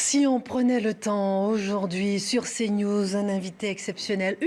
Si on prenait le temps aujourd'hui sur CNews, une invitée exceptionnelle,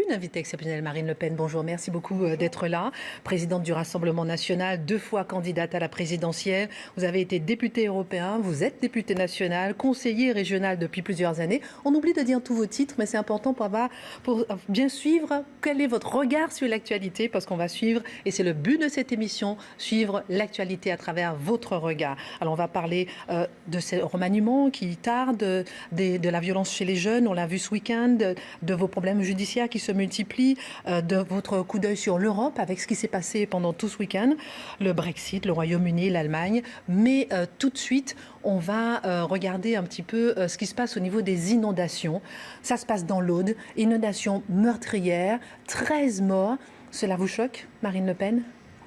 Marine Le Pen, bonjour, merci beaucoup d'être là. Présidente du Rassemblement national, 2 fois candidate à la présidentielle. Vous avez été député européen, vous êtes député national, conseiller régional depuis plusieurs années. On oublie de dire tous vos titres, mais c'est important pour bien suivre quel est votre regard sur l'actualité, parce qu'on va suivre, et c'est le but de cette émission, suivre l'actualité à travers votre regard. Alors on va parler de ce remaniement qui tarde, de la violence chez les jeunes, on l'a vu ce week-end, de vos problèmes judiciaires qui se multiplient, de votre coup d'œil sur l'Europe avec ce qui s'est passé pendant tout ce week-end, le Brexit, le Royaume-Uni, l'Allemagne. Mais tout de suite, on va regarder un petit peu ce qui se passe au niveau des inondations. Ça se passe dans l'Aude, inondation meurtrière, 13 morts. Cela vous choque, Marine Le Pen ?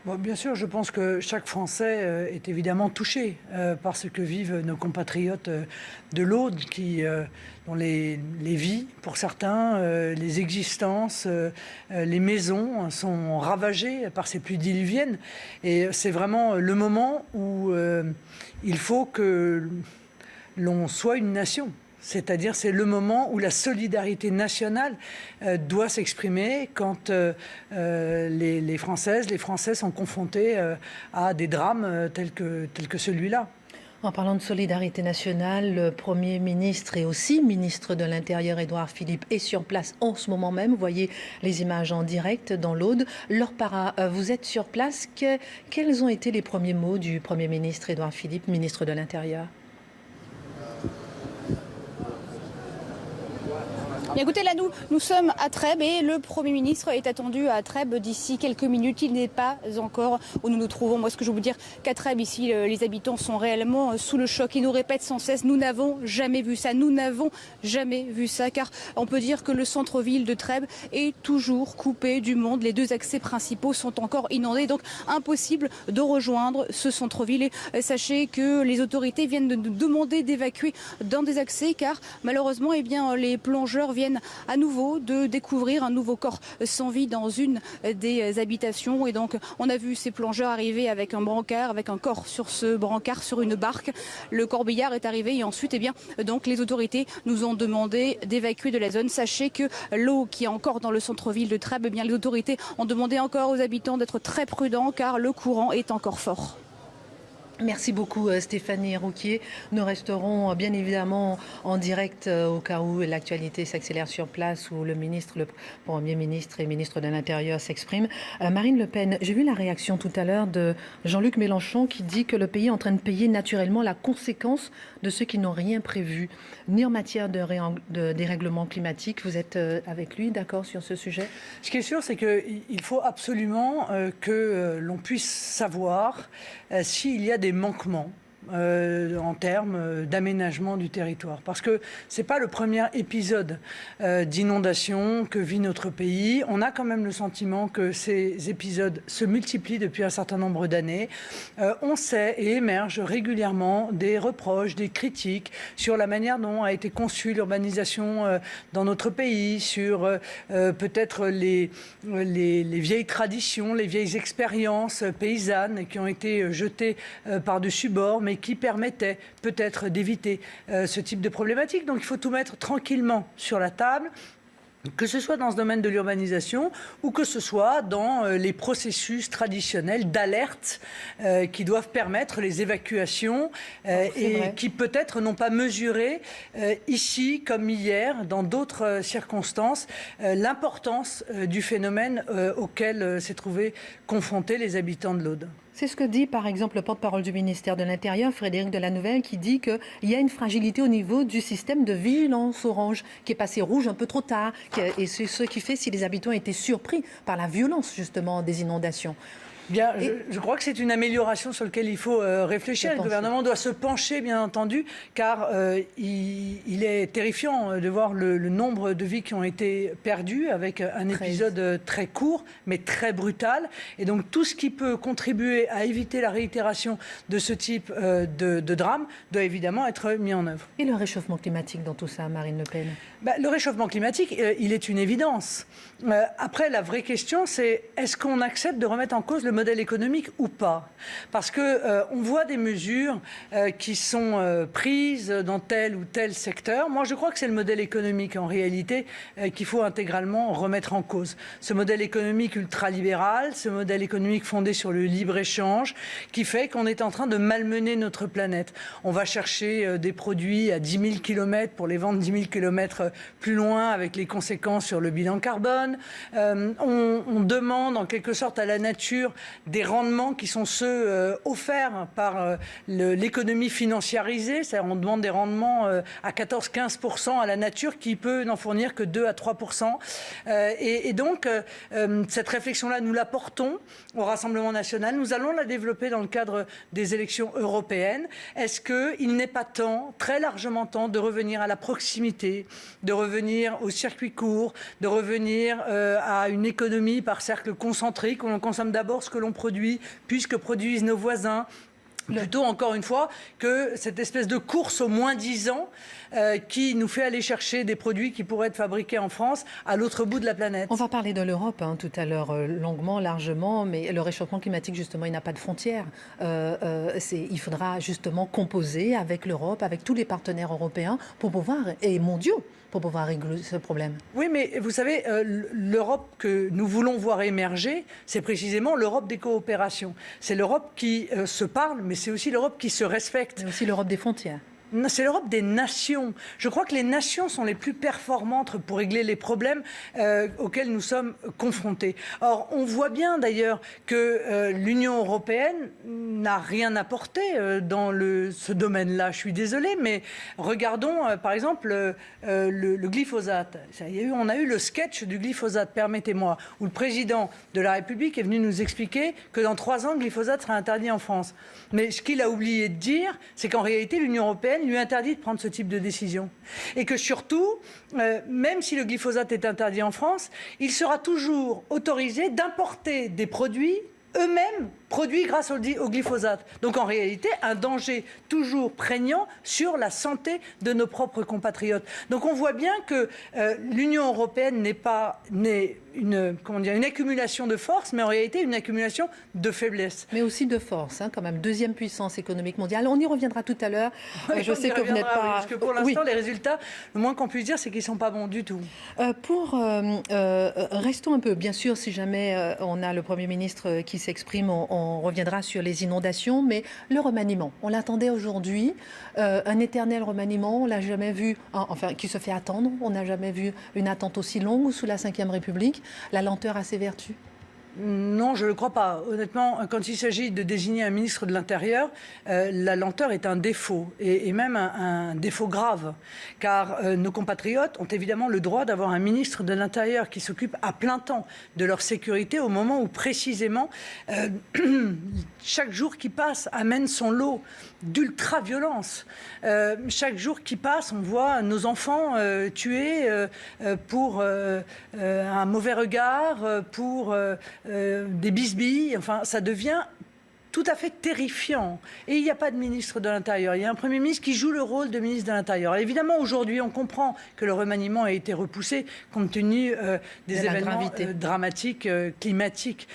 Bon, bien sûr, je pense que chaque Français est évidemment touché par ce que vivent nos compatriotes de l'Aude, dont les vies, pour certains, les existences, les maisons sont ravagées par ces pluies diluviennes. Et c'est vraiment le moment où il faut que l'on soit une nation. C'est-à-dire, c'est le moment où la solidarité nationale doit s'exprimer quand les Françaises, les Français sont confrontés à des drames tels que celui-là. En parlant de solidarité nationale, le Premier ministre et aussi ministre de l'Intérieur, Édouard Philippe, est sur place en ce moment même. Vous voyez les images en direct dans l'Aude. Laure Parra, vous êtes sur place. Quels ont été les premiers mots du Premier ministre, Édouard Philippe, ministre de l'Intérieur ? Bien, écoutez, là, nous sommes à Trèbes et le Premier ministre est attendu à Trèbes d'ici quelques minutes. Il n'est pas encore où nous nous trouvons. Moi, ce que je veux vous dire, qu'à Trèbes, ici, les habitants sont réellement sous le choc. Ils nous répètent sans cesse, nous n'avons jamais vu ça. Nous n'avons jamais vu ça, car on peut dire que le centre-ville de Trèbes est toujours coupé du monde. Les 2 accès principaux sont encore inondés, donc impossible de rejoindre ce centre-ville. Et sachez que les autorités viennent de nous demander d'évacuer dans des accès, car malheureusement, eh bien, les plongeurs viennent à nouveau de découvrir un nouveau corps sans vie dans une des habitations. Et donc, on a vu ces plongeurs arriver avec un brancard, avec un corps sur ce brancard, sur une barque. Le corbillard est arrivé et ensuite, eh bien, donc, les autorités nous ont demandé d'évacuer de la zone. Sachez que l'eau qui est encore dans le centre-ville de Trèbes, eh bien, les autorités ont demandé encore aux habitants d'être très prudents car le courant est encore fort. Merci beaucoup Stéphanie Rouquier. Nous resterons bien évidemment en direct au cas où l'actualité s'accélère sur place, où le Premier ministre et ministre de l'Intérieur s'expriment. Marine Le Pen, j'ai vu la réaction tout à l'heure de Jean-Luc Mélenchon qui dit que le pays est en train de payer naturellement la conséquence de ceux qui n'ont rien prévu, ni en matière de dérèglement climatique. Vous êtes avec lui, d'accord sur ce sujet ? Ce qui est sûr, c'est qu'il faut absolument que l'on puisse savoir s'il y a des manquements en termes d'aménagement du territoire. Parce que ce n'est pas le premier épisode d'inondation que vit notre pays. On a quand même le sentiment que ces épisodes se multiplient depuis un certain nombre d'années. On sait et émergent régulièrement des reproches, des critiques sur la manière dont a été conçue l'urbanisation dans notre pays, sur peut-être les vieilles traditions, les vieilles expériences paysannes qui ont été jetées par-dessus bord, mais qui permettait peut-être d'éviter ce type de problématique. Donc il faut tout mettre tranquillement sur la table, que ce soit dans ce domaine de l'urbanisation ou que ce soit dans les processus traditionnels d'alerte qui doivent permettre les évacuations et qui peut-être n'ont pas mesuré ici comme hier, dans d'autres circonstances, l'importance du phénomène auquel s'est trouvé confrontés les habitants de l'Aude. C'est ce que dit par exemple le porte-parole du ministère de l'Intérieur, Frédéric Delanouvelle, qui dit qu'il y a une fragilité au niveau du système de vigilance orange qui est passé rouge un peu trop tard. Et c'est ce qui fait si les habitants étaient surpris par la violence justement des inondations. Bien, je crois que c'est une amélioration sur laquelle il faut réfléchir. Le gouvernement doit se pencher, bien entendu, car il est terrifiant de voir le nombre de vies qui ont été perdues avec un épisode très court, mais très brutal. Et donc, tout ce qui peut contribuer à éviter la réitération de ce type de drame doit évidemment être mis en œuvre. Et le réchauffement climatique dans tout ça, Marine Le Pen ? Le réchauffement climatique, il est une évidence. Après, la vraie question, c'est est-ce qu'on accepte de remettre en cause le modèle économique ou pas? Parce que on voit des mesures qui sont prises dans tel ou tel secteur. Moi, je crois que c'est le modèle économique, en réalité, qu'il faut intégralement remettre en cause. Ce modèle économique ultralibéral, ce modèle économique fondé sur le libre-échange, qui fait qu'on est en train de malmener notre planète. On va chercher des produits à 10 000 km pour les vendre 10 000 km plus loin, avec les conséquences sur le bilan carbone. On demande en quelque sorte à la nature des rendements qui sont ceux offerts par l'économie financiarisée. C'est-à-dire on demande des rendements à 14-15% à la nature qui peut n'en fournir que 2 à 3%. Et donc, cette réflexion-là, nous la portons au Rassemblement national. Nous allons la développer dans le cadre des élections européennes. Est-ce qu'il n'est pas temps, très largement temps, de revenir à la proximité, de revenir au circuit court, de revenir à une économie par cercle concentrique où l'on consomme d'abord ce que l'on produit, puis ce que produisent nos voisins, plutôt, encore une fois, que cette espèce de course au moins-disant qui nous fait aller chercher des produits qui pourraient être fabriqués en France à l'autre bout de la planète. On va parler de l'Europe tout à l'heure, longuement, largement, mais le réchauffement climatique, justement, il n'a pas de frontières. Il faudra justement composer avec l'Europe, avec tous les partenaires européens et mondiaux, pour pouvoir régler ce problème. Oui, mais vous savez, l'Europe que nous voulons voir émerger, c'est précisément l'Europe des coopérations. C'est l'Europe qui se parle, mais c'est aussi l'Europe qui se respecte. C'est aussi l'Europe des frontières. C'est l'Europe des nations. Je crois que les nations sont les plus performantes pour régler les problèmes auxquels nous sommes confrontés. Or, on voit bien d'ailleurs que l'Union européenne n'a rien apporté dans ce domaine-là. Je suis désolée, mais regardons par exemple le glyphosate. On a eu le sketch du glyphosate, permettez-moi, où le président de la République est venu nous expliquer que dans 3 ans, le glyphosate sera interdit en France. Mais ce qu'il a oublié de dire, c'est qu'en réalité, l'Union européenne lui interdit de prendre ce type de décision. Et que surtout, même si le glyphosate est interdit en France, il sera toujours autorisé d'importer des produits eux-mêmes produits grâce au glyphosate. Donc en réalité, un danger toujours prégnant sur la santé de nos propres compatriotes. Donc on voit bien que l'Union européenne n'est une accumulation de force, mais en réalité une accumulation de faiblesse. Mais aussi de force, quand même. 2e puissance économique mondiale. On y reviendra tout à l'heure. Je sais que vous n'êtes pas... Oui, parce que pour l'instant, les résultats, le moins qu'on puisse dire, c'est qu'ils ne sont pas bons du tout. Restons un peu, bien sûr, si jamais on a le Premier ministre qui s'exprime, on reviendra sur les inondations, mais le remaniement, on l'attendait aujourd'hui, un éternel remaniement, on l'a jamais vu, qui se fait attendre, on n'a jamais vu une attente aussi longue sous la Ve République. La lenteur a ses vertus? Non, je ne le crois pas. Honnêtement, quand il s'agit de désigner un ministre de l'Intérieur, la lenteur est un défaut, et même un défaut grave. Car nos compatriotes ont évidemment le droit d'avoir un ministre de l'Intérieur qui s'occupe à plein temps de leur sécurité au moment où précisément chaque jour qui passe amène son lot d'ultra-violence. Chaque jour qui passe, on voit nos enfants tués pour un mauvais regard, pour des bisbilles. Enfin, ça devient tout à fait terrifiant. Et il n'y a pas de ministre de l'Intérieur. Il y a un Premier ministre qui joue le rôle de ministre de l'Intérieur. Évidemment, aujourd'hui, on comprend que le remaniement a été repoussé compte tenu des événements dramatiques, climatiques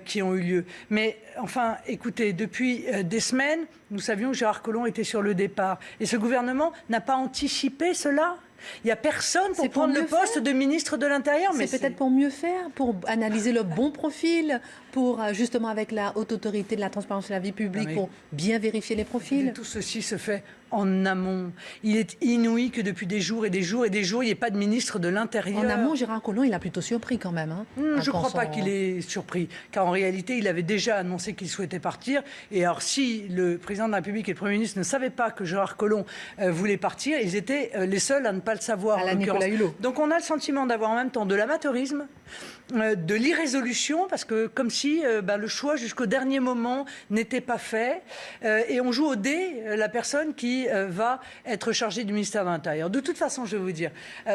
qui ont eu lieu. Mais enfin, écoutez, depuis des semaines, nous savions que Gérard Collomb était sur le départ. Et ce gouvernement n'a pas anticipé cela. Il n'y a personne pour prendre le poste de ministre de l'Intérieur. C'est peut-être pour mieux faire, pour analyser le bon profil, pour justement avec la haute autorité de la transparence de la vie publique, pour bien vérifier les profils. Tout ceci se fait en amont. Il est inouï que depuis des jours et des jours et des jours, il n'y ait pas de ministre de l'Intérieur. En amont, Gérard Collomb, il a plutôt surpris quand même. Je ne crois pas qu'il ait surpris, car en réalité, il avait déjà annoncé qu'il souhaitait partir. Et alors, si le président de la République et le Premier ministre ne savaient pas que Gérard Collomb voulait partir, ils étaient les seuls à ne pas le savoir. À la Nicolas Hulot. Donc on a le sentiment d'avoir en même temps de l'amateurisme, de l'irrésolution, parce que comme si le choix jusqu'au dernier moment n'était pas fait, et on joue au dé la personne qui va être chargée du ministère de l'Intérieur. De toute façon, je vais vous dire,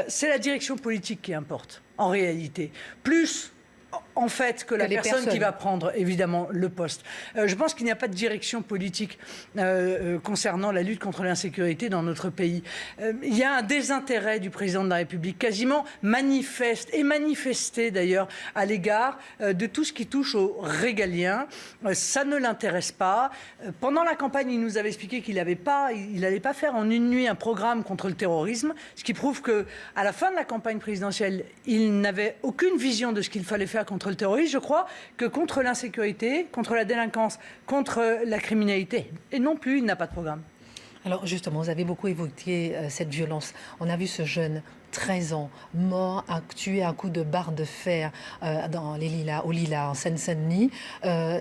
c'est la direction politique qui importe, en réalité. Plus en fait que la personne qui va prendre évidemment le poste. Je pense qu'il n'y a pas de direction politique concernant la lutte contre l'insécurité dans notre pays. Il y a un désintérêt du président de la République quasiment manifeste et manifesté d'ailleurs à l'égard de tout ce qui touche au régalien. Ça ne l'intéresse pas. Pendant la campagne, il nous avait expliqué qu'il n'allait pas faire en une nuit un programme contre le terrorisme, ce qui prouve qu'à la fin de la campagne présidentielle, il n'avait aucune vision de ce qu'il fallait faire contre le terrorisme. Je crois que contre l'insécurité, contre la délinquance, contre la criminalité, et non plus, il n'a pas de programme. Alors justement, vous avez beaucoup évoqué cette violence. On a vu ce jeune, 13 ans, mort, tué à un coup de barre de fer dans les Lilas, au Lilas, en Seine-Saint-Denis.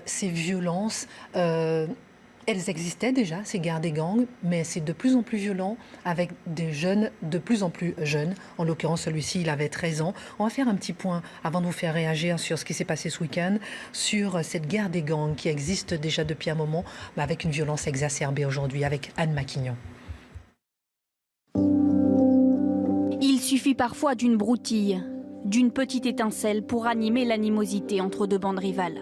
Ces violences, elles existaient déjà, ces guerres des gangs, mais c'est de plus en plus violent avec des jeunes de plus en plus jeunes. En l'occurrence, celui-ci, il avait 13 ans. On va faire un petit point avant de vous faire réagir sur ce qui s'est passé ce week-end, sur cette guerre des gangs qui existe déjà depuis un moment, mais avec une violence exacerbée aujourd'hui, avec Anne Maquignon. Il suffit parfois d'une broutille, d'une petite étincelle pour animer l'animosité entre deux bandes rivales.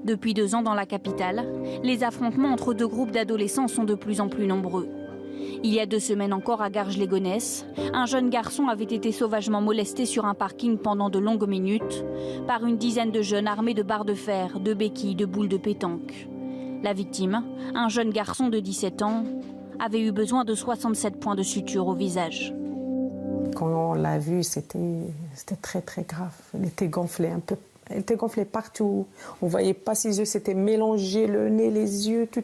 Depuis 2 ans dans la capitale, les affrontements entre deux groupes d'adolescents sont de plus en plus nombreux. Il y a 2 semaines encore à Garges-les-Gonesse, un jeune garçon avait été sauvagement molesté sur un parking pendant de longues minutes par une dizaine de jeunes armés de barres de fer, de béquilles, de boules de pétanque. La victime, un jeune garçon de 17 ans, avait eu besoin de 67 points de suture au visage. Quand on l'a vu, c'était très très grave. Elle était gonflée un peu. Elle était gonflée partout. On ne voyait pas ses yeux, c'était mélangé, le nez, les yeux, tout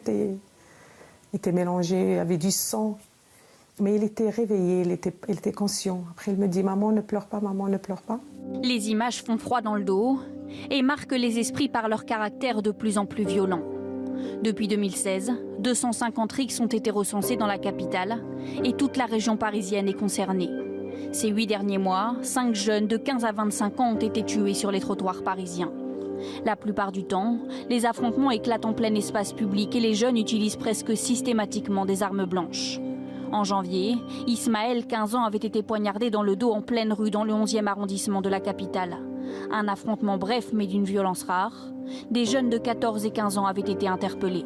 était mélangé, il y avait du sang. Mais il était réveillé, il était conscient. Après, il me dit « Maman, ne pleure pas, maman, ne pleure pas ». Les images font froid dans le dos et marquent les esprits par leur caractère de plus en plus violent. Depuis 2016, 250 rixes ont été recensés dans la capitale et toute la région parisienne est concernée. Ces 8 derniers mois, 5 jeunes de 15 à 25 ans ont été tués sur les trottoirs parisiens. La plupart du temps, les affrontements éclatent en plein espace public et les jeunes utilisent presque systématiquement des armes blanches. En janvier, Ismaël, 15 ans, avait été poignardé dans le dos en pleine rue dans le 11e arrondissement de la capitale. Un affrontement bref mais d'une violence rare. Des jeunes de 14 et 15 ans avaient été interpellés.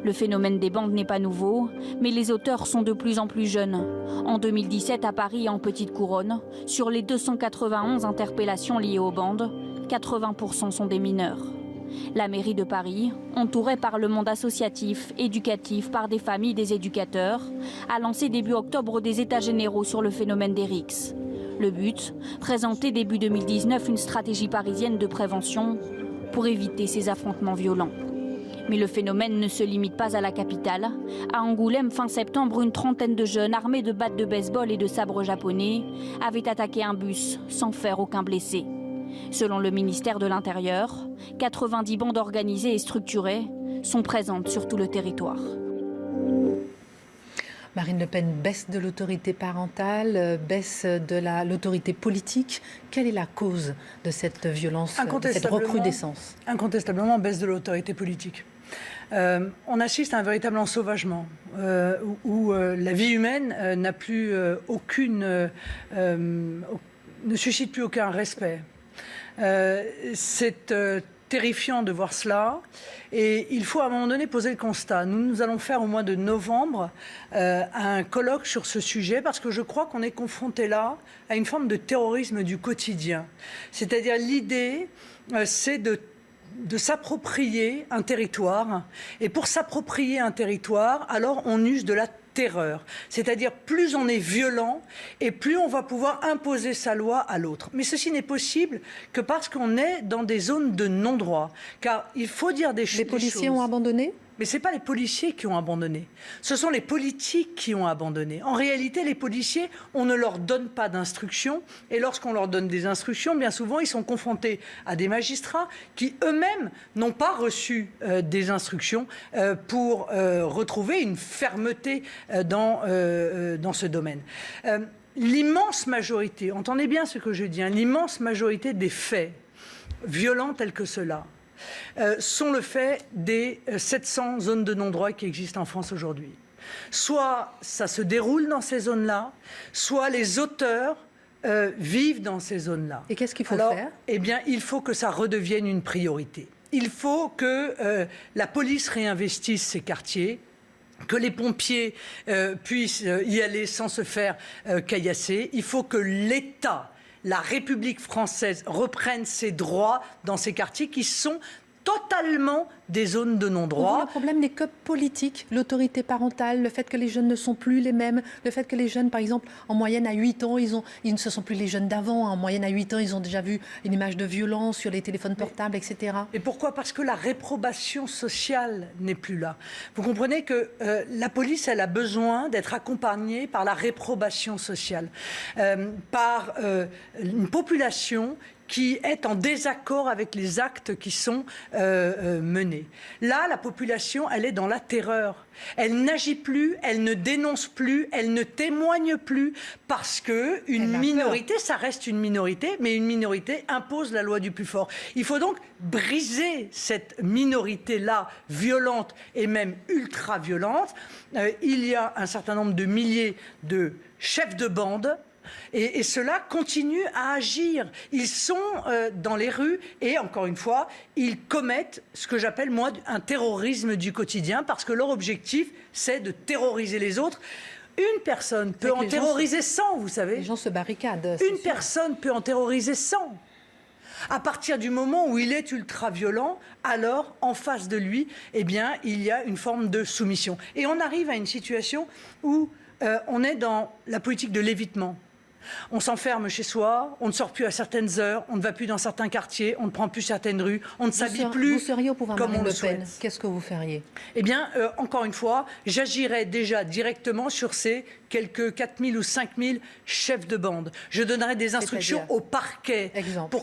Le phénomène des bandes n'est pas nouveau, mais les auteurs sont de plus en plus jeunes. En 2017, à Paris et en Petite Couronne, sur les 291 interpellations liées aux bandes, 80% sont des mineurs. La mairie de Paris, entourée par le monde associatif, éducatif, par des familles, des éducateurs, a lancé début octobre des états généraux sur le phénomène des rixes. Le but, présenter début 2019 une stratégie parisienne de prévention pour éviter ces affrontements violents. Mais le phénomène ne se limite pas à la capitale. À Angoulême, fin septembre, une trentaine de jeunes armés de battes de baseball et de sabres japonais avaient attaqué un bus sans faire aucun blessé. Selon le ministère de l'Intérieur, 90 bandes organisées et structurées sont présentes sur tout le territoire. Marine Le Pen, baisse de l'autorité parentale, baisse de l'autorité politique. Quelle est la cause de cette violence, de cette recrudescence? Incontestablement, baisse de l'autorité politique. On assiste à un véritable ensauvagement où la vie humaine n'a plus ne suscite plus aucun respect. C'est terrifiant de voir cela et il faut à un moment donné poser le constat. Nous allons faire au mois de novembre un colloque sur ce sujet parce que je crois qu'on est confronté là à une forme de terrorisme du quotidien. C'est-à-dire l'idée, c'est de s'approprier un territoire et pour s'approprier un territoire, alors on use de la terreur. C'est-à-dire plus on est violent et plus on va pouvoir imposer sa loi à l'autre. Mais ceci n'est possible que parce qu'on est dans des zones de non-droit. Car il faut dire des choses. Les policiers ont abandonné ? Mais ce n'est pas les policiers qui ont abandonné. Ce sont les politiques qui ont abandonné. En réalité, les policiers, on ne leur donne pas d'instructions. Et lorsqu'on leur donne des instructions, bien souvent, ils sont confrontés à des magistrats qui eux-mêmes n'ont pas reçu des instructions pour retrouver une fermeté dans ce domaine. L'immense majorité, entendez bien ce que je dis, l'immense majorité des faits violents tels que ceux-là, sont le fait des 700 zones de non-droit qui existent en France aujourd'hui. Soit ça se déroule dans ces zones-là, soit les auteurs vivent dans ces zones-là. Et qu'est-ce qu'il faut faire ? Eh bien, il faut que ça redevienne une priorité. Il faut que la police réinvestisse ces quartiers, que les pompiers puissent y aller sans se faire caillasser. Il faut que l'État, la République française, reprenne ses droits dans ces quartiers qui sont totalement des zones de non-droit. Le problème n'est que politique, l'autorité parentale, le fait que les jeunes ne sont plus les mêmes, le fait que les jeunes, par exemple, en moyenne à 8 ans, ils ne se sont plus les jeunes d'avant. En moyenne à 8 ans, ils ont déjà vu une image de violence sur les téléphones portables, etc. Et pourquoi ? Parce que la réprobation sociale n'est plus là. Vous comprenez que la police, elle a besoin d'être accompagnée par la réprobation sociale, par une population qui est en désaccord avec les actes qui sont menés. Là, la population, elle est dans la terreur. Elle n'agit plus, elle ne dénonce plus, elle ne témoigne plus, parce qu'une minorité, ça reste une minorité, mais une minorité impose la loi du plus fort. Il faut donc briser cette minorité-là, violente et même ultra-violente. Il y a un certain nombre de milliers de chefs de bande. Et ceux-là continuent à agir. Ils sont dans les rues et, encore une fois, ils commettent ce que j'appelle, moi, un terrorisme du quotidien, parce que leur objectif, c'est de terroriser les autres. Une personne peut en terroriser 100, vous savez. Les gens se barricadent. Une personne peut en terroriser 100. À partir du moment où il est ultra-violent, alors, en face de lui, eh bien, il y a une forme de soumission. Et on arrive à une situation où on est dans la politique de l'évitement. On s'enferme chez soi, on ne sort plus à certaines heures, on ne va plus dans certains quartiers, on ne prend plus certaines rues, on ne s'habille plus. Vous seriez au pouvoir, comme Marine on le Le Pen. souhaite. Qu'est-ce que vous feriez ? Eh bien, encore une fois, j'agirais déjà directement sur ces quelques 4 000 ou 5 000 chefs de bande. Je donnerais des instructions au parquet. Exemple.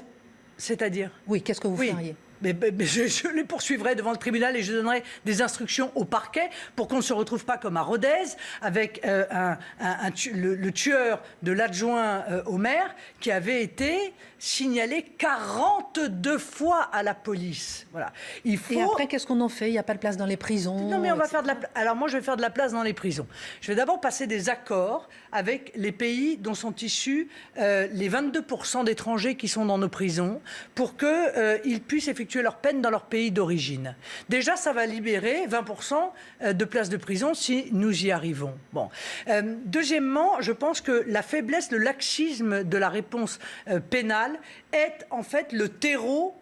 C'est-à-dire ? Oui, qu'est-ce que vous feriez ? Mais je les poursuivrai devant le tribunal et je donnerai des instructions au parquet pour qu'on ne se retrouve pas comme à Rodez avec le tueur de l'adjoint au maire qui avait été signalé 42 fois à la police. Voilà. Et après, qu'est-ce qu'on en fait ? Il n'y a pas de place dans les prisons. Non, mais on va faire Alors moi, je vais faire de la place dans les prisons. Je vais d'abord passer des accords avec les pays dont sont issus les 22% d'étrangers qui sont dans nos prisons pour qu'ils puissent effectivement leur peine dans leur pays d'origine. Déjà, ça va libérer 20% de places de prison si nous y arrivons. Bon. Deuxièmement, je pense que la faiblesse, le laxisme de la réponse pénale est en fait le terreau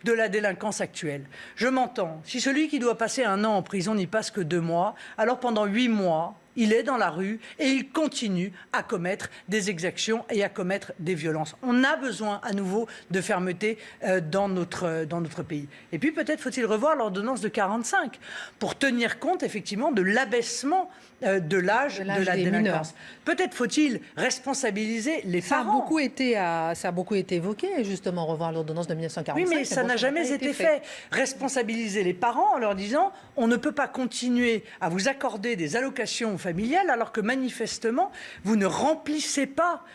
de la délinquance actuelle. Je m'entends. Si celui qui doit passer 1 an en prison n'y passe que 2 mois, alors pendant 8 mois, il est dans la rue et il continue à commettre des exactions et à commettre des violences. On a besoin à nouveau de fermeté dans notre pays. Et puis peut-être faut-il revoir l'ordonnance de 45 pour tenir compte effectivement de l'abaissement de l'âge de la délinquance. Peut-être faut-il responsabiliser les parents. Ça a beaucoup été évoqué, justement, revoir l'ordonnance de 1945. Oui, mais ça n'a jamais été fait. Responsabiliser les parents en leur disant on ne peut pas continuer à vous accorder des allocations familiales alors que manifestement vous ne remplissez pas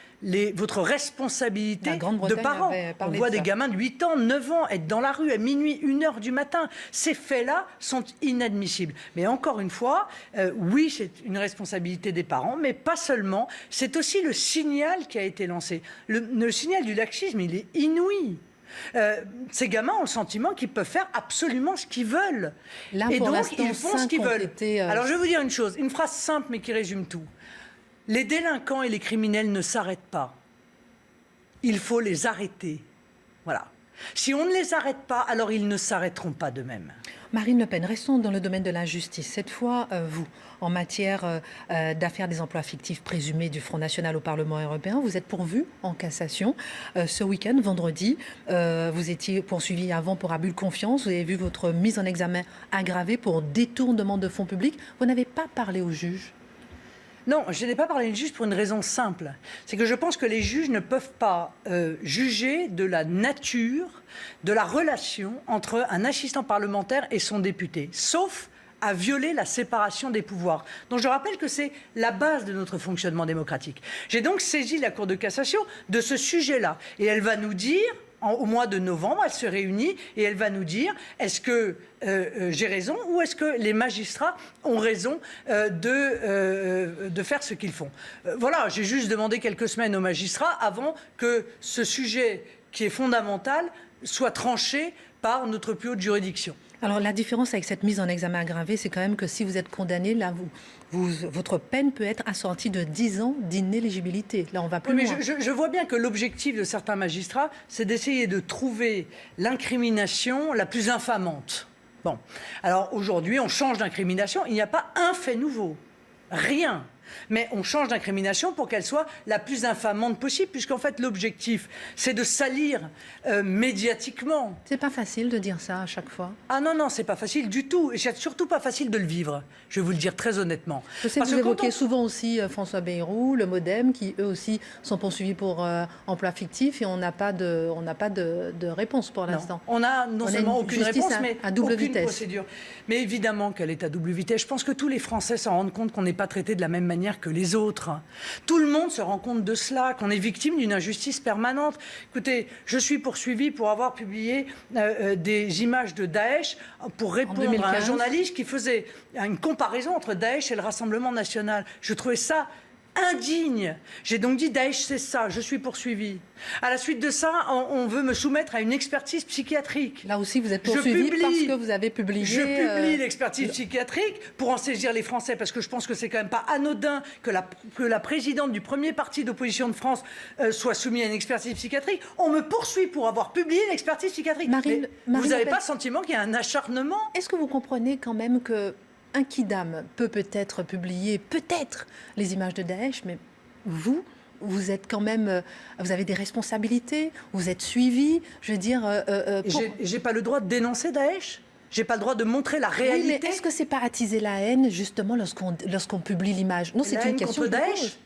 votre responsabilité de parents. On voit des gamins de 8 ans, 9 ans être dans la rue à minuit, 1h du matin. Ces faits-là sont inadmissibles. Mais encore une fois, oui, c'est une responsabilité des parents, mais pas seulement. C'est aussi le signal qui a été lancé. Le signal du laxisme, il est inouï. Ces gamins ont le sentiment qu'ils peuvent faire absolument ce qu'ils veulent. Là, et pour donc, ils font ce qu'ils veulent. Alors, je vais vous dire une chose, une phrase simple mais qui résume tout. Les délinquants et les criminels ne s'arrêtent pas. Il faut les arrêter. Voilà. Si on ne les arrête pas, alors ils ne s'arrêteront pas d'eux-mêmes. Marine Le Pen, restons dans le domaine de la justice. Cette fois, vous, en matière d'affaires des emplois fictifs présumés du Front National au Parlement européen, vous êtes pourvu en cassation. Ce week-end, vendredi, vous étiez poursuivi avant pour abus de confiance. Vous avez vu votre mise en examen aggravée pour détournement de fonds publics. Vous n'avez pas parlé au juge ? Non, je n'ai pas parlé du juge pour une raison simple. C'est que je pense que les juges ne peuvent pas juger de la nature, de la relation entre un assistant parlementaire et son député, sauf à violer la séparation des pouvoirs. Donc je rappelle que c'est la base de notre fonctionnement démocratique. J'ai donc saisi la Cour de cassation de ce sujet-là. Et elle va nous dire au mois de novembre, elle se réunit et elle va nous dire est-ce que j'ai raison ou est-ce que les magistrats ont raison de faire ce qu'ils font. Voilà, j'ai juste demandé quelques semaines aux magistrats avant que ce sujet qui est fondamental soit tranché par notre plus haute juridiction. Alors la différence avec cette mise en examen aggravée, c'est quand même que si vous êtes condamné, là, votre peine peut être assortie de 10 ans d'inéligibilité. Là, on va plus loin. Je vois bien que l'objectif de certains magistrats, c'est d'essayer de trouver l'incrimination la plus infamante. Bon, alors aujourd'hui, on change d'incrimination. Il n'y a pas un fait nouveau. Rien. Mais on change d'incrimination pour qu'elle soit la plus infamante possible, puisqu'en fait, l'objectif, c'est de salir médiatiquement. C'est pas facile de dire ça à chaque fois. Ah non, non, c'est pas facile du tout. Et c'est surtout pas facile de le vivre. Je vais vous le dire très honnêtement. Je sais que vous évoquez souvent aussi François Bayrou, le MoDem, qui eux aussi sont poursuivis pour emploi fictif et on n'a pas de réponse pour l'instant. On a non seulement aucune réponse, mais à double aucune vitesse. Procédure. Mais évidemment qu'elle est à double vitesse. Je pense que tous les Français s'en rendent compte qu'on n'est pas traité de la même manière que les autres. Tout le monde se rend compte de cela, qu'on est victime d'une injustice permanente. Écoutez, je suis poursuivi pour avoir publié des images de Daesh pour répondre à un journaliste qui faisait une comparaison entre Daesh et le Rassemblement national. Je trouvais ça indigne. J'ai donc dit Daesh c'est ça, je suis poursuivi. À la suite de ça, on veut me soumettre à une expertise psychiatrique. Là aussi, vous êtes poursuivi parce que vous avez publié... Je publie l'expertise psychiatrique pour en saisir les Français, parce que je pense que c'est quand même pas anodin que la présidente du premier parti d'opposition de France soit soumise à une expertise psychiatrique. On me poursuit pour avoir publié l'expertise psychiatrique. Marine vous n'avez Le Pen, pas le sentiment qu'il y a un acharnement? Est-ce que vous comprenez quand même que un kidam peut-être publier les images de Daesh, mais vous êtes quand même, vous avez des responsabilités, vous êtes suivi, je veux dire... J'ai pas le droit de dénoncer Daesh? J'ai pas le droit de montrer la réalité? Oui, mais est-ce que c'est pas attiser la haine, justement, lorsqu'on publie l'image? Non, c'est une question contre Daesh?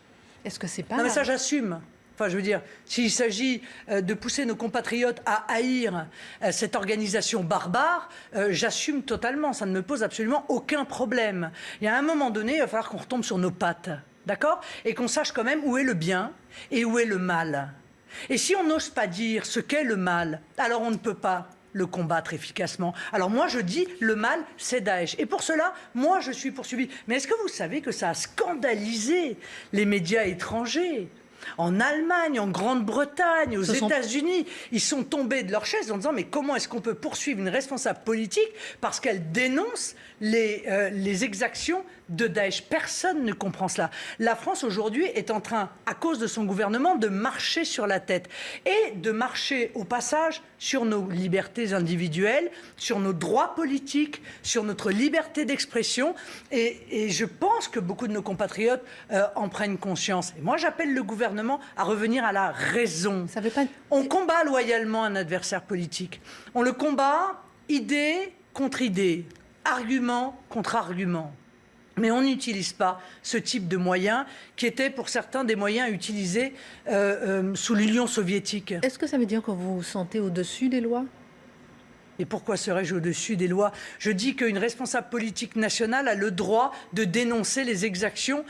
Est-ce que c'est pas... Non, mais ça, j'assume. Enfin, je veux dire, s'il s'agit de pousser nos compatriotes à haïr cette organisation barbare, j'assume totalement. Ça ne me pose absolument aucun problème. Il y a un moment donné, il va falloir qu'on retombe sur nos pattes, d'accord? Et qu'on sache quand même où est le bien et où est le mal. Et si on n'ose pas dire ce qu'est le mal, alors on ne peut pas le combattre efficacement. Alors moi, je dis, le mal, c'est Daesh. Et pour cela, moi, je suis poursuivi. Mais est-ce que vous savez que ça a scandalisé les médias étrangers ? En Allemagne, en Grande-Bretagne, aux États-Unis, ils sont tombés de leur chaise en disant mais comment est-ce qu'on peut poursuivre une responsable politique parce qu'elle dénonce les exactions de Daesh? Personne ne comprend cela. La France aujourd'hui est en train, à cause de son gouvernement, de marcher sur la tête et de marcher au passage sur nos libertés individuelles, sur nos droits politiques, sur notre liberté d'expression. Et je pense que beaucoup de nos compatriotes en prennent conscience. Et moi, j'appelle le gouvernement à revenir à la raison. Ça veut pas... On combat loyalement un adversaire politique. On le combat idée contre idée, argument contre argument. Mais on n'utilise pas ce type de moyens qui étaient pour certains des moyens utilisés sous l'Union soviétique. Est-ce que ça veut dire que vous vous sentez au-dessus des lois ? Et pourquoi serais-je au-dessus des lois? Je dis qu'une responsable politique nationale a le droit de dénoncer les exactions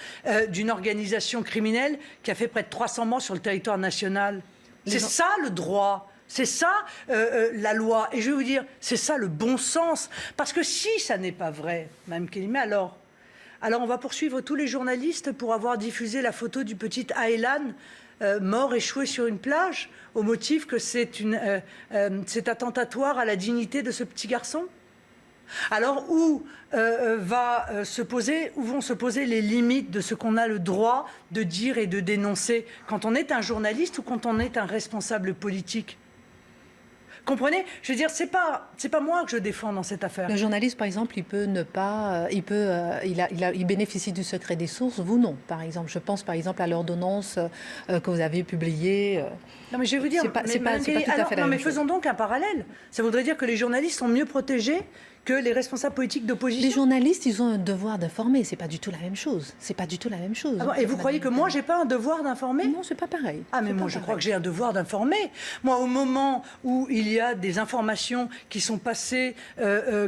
d'une organisation criminelle qui a fait près de 300 morts sur le territoire national. C'est ça le droit. C'est ça la loi. Et je vais vous dire, c'est ça le bon sens. Parce que si ça n'est pas vrai, Mme Kélimé, alors on va poursuivre tous les journalistes pour avoir diffusé la photo du petit Aylan mort échoué sur une plage au motif que c'est attentatoire à la dignité de ce petit garçon? Alors où vont se poser les limites de ce qu'on a le droit de dire et de dénoncer quand on est un journaliste ou quand on est un responsable politique? Comprenez? Je veux dire, c'est pas moi que je défends dans cette affaire. Le journaliste, par exemple, il peut ne pas, il bénéficie du secret des sources. Vous non, par exemple. Je pense, par exemple, à l'ordonnance que vous avez publiée. Non, mais je vais vous dire, c'est pas tout à fait la même chose. Faisons donc un parallèle. Ça voudrait dire que les journalistes sont mieux protégés que les responsables politiques d'opposition. Les journalistes, ils ont un devoir d'informer. C'est pas du tout la même chose. C'est pas du tout la même chose. Ah bon, et vous croyez que moi, j'ai pas un devoir d'informer? Non, c'est pas pareil. Ah, mais moi, je crois que j'ai un devoir d'informer. Moi, au moment où il y a des informations qui sont passées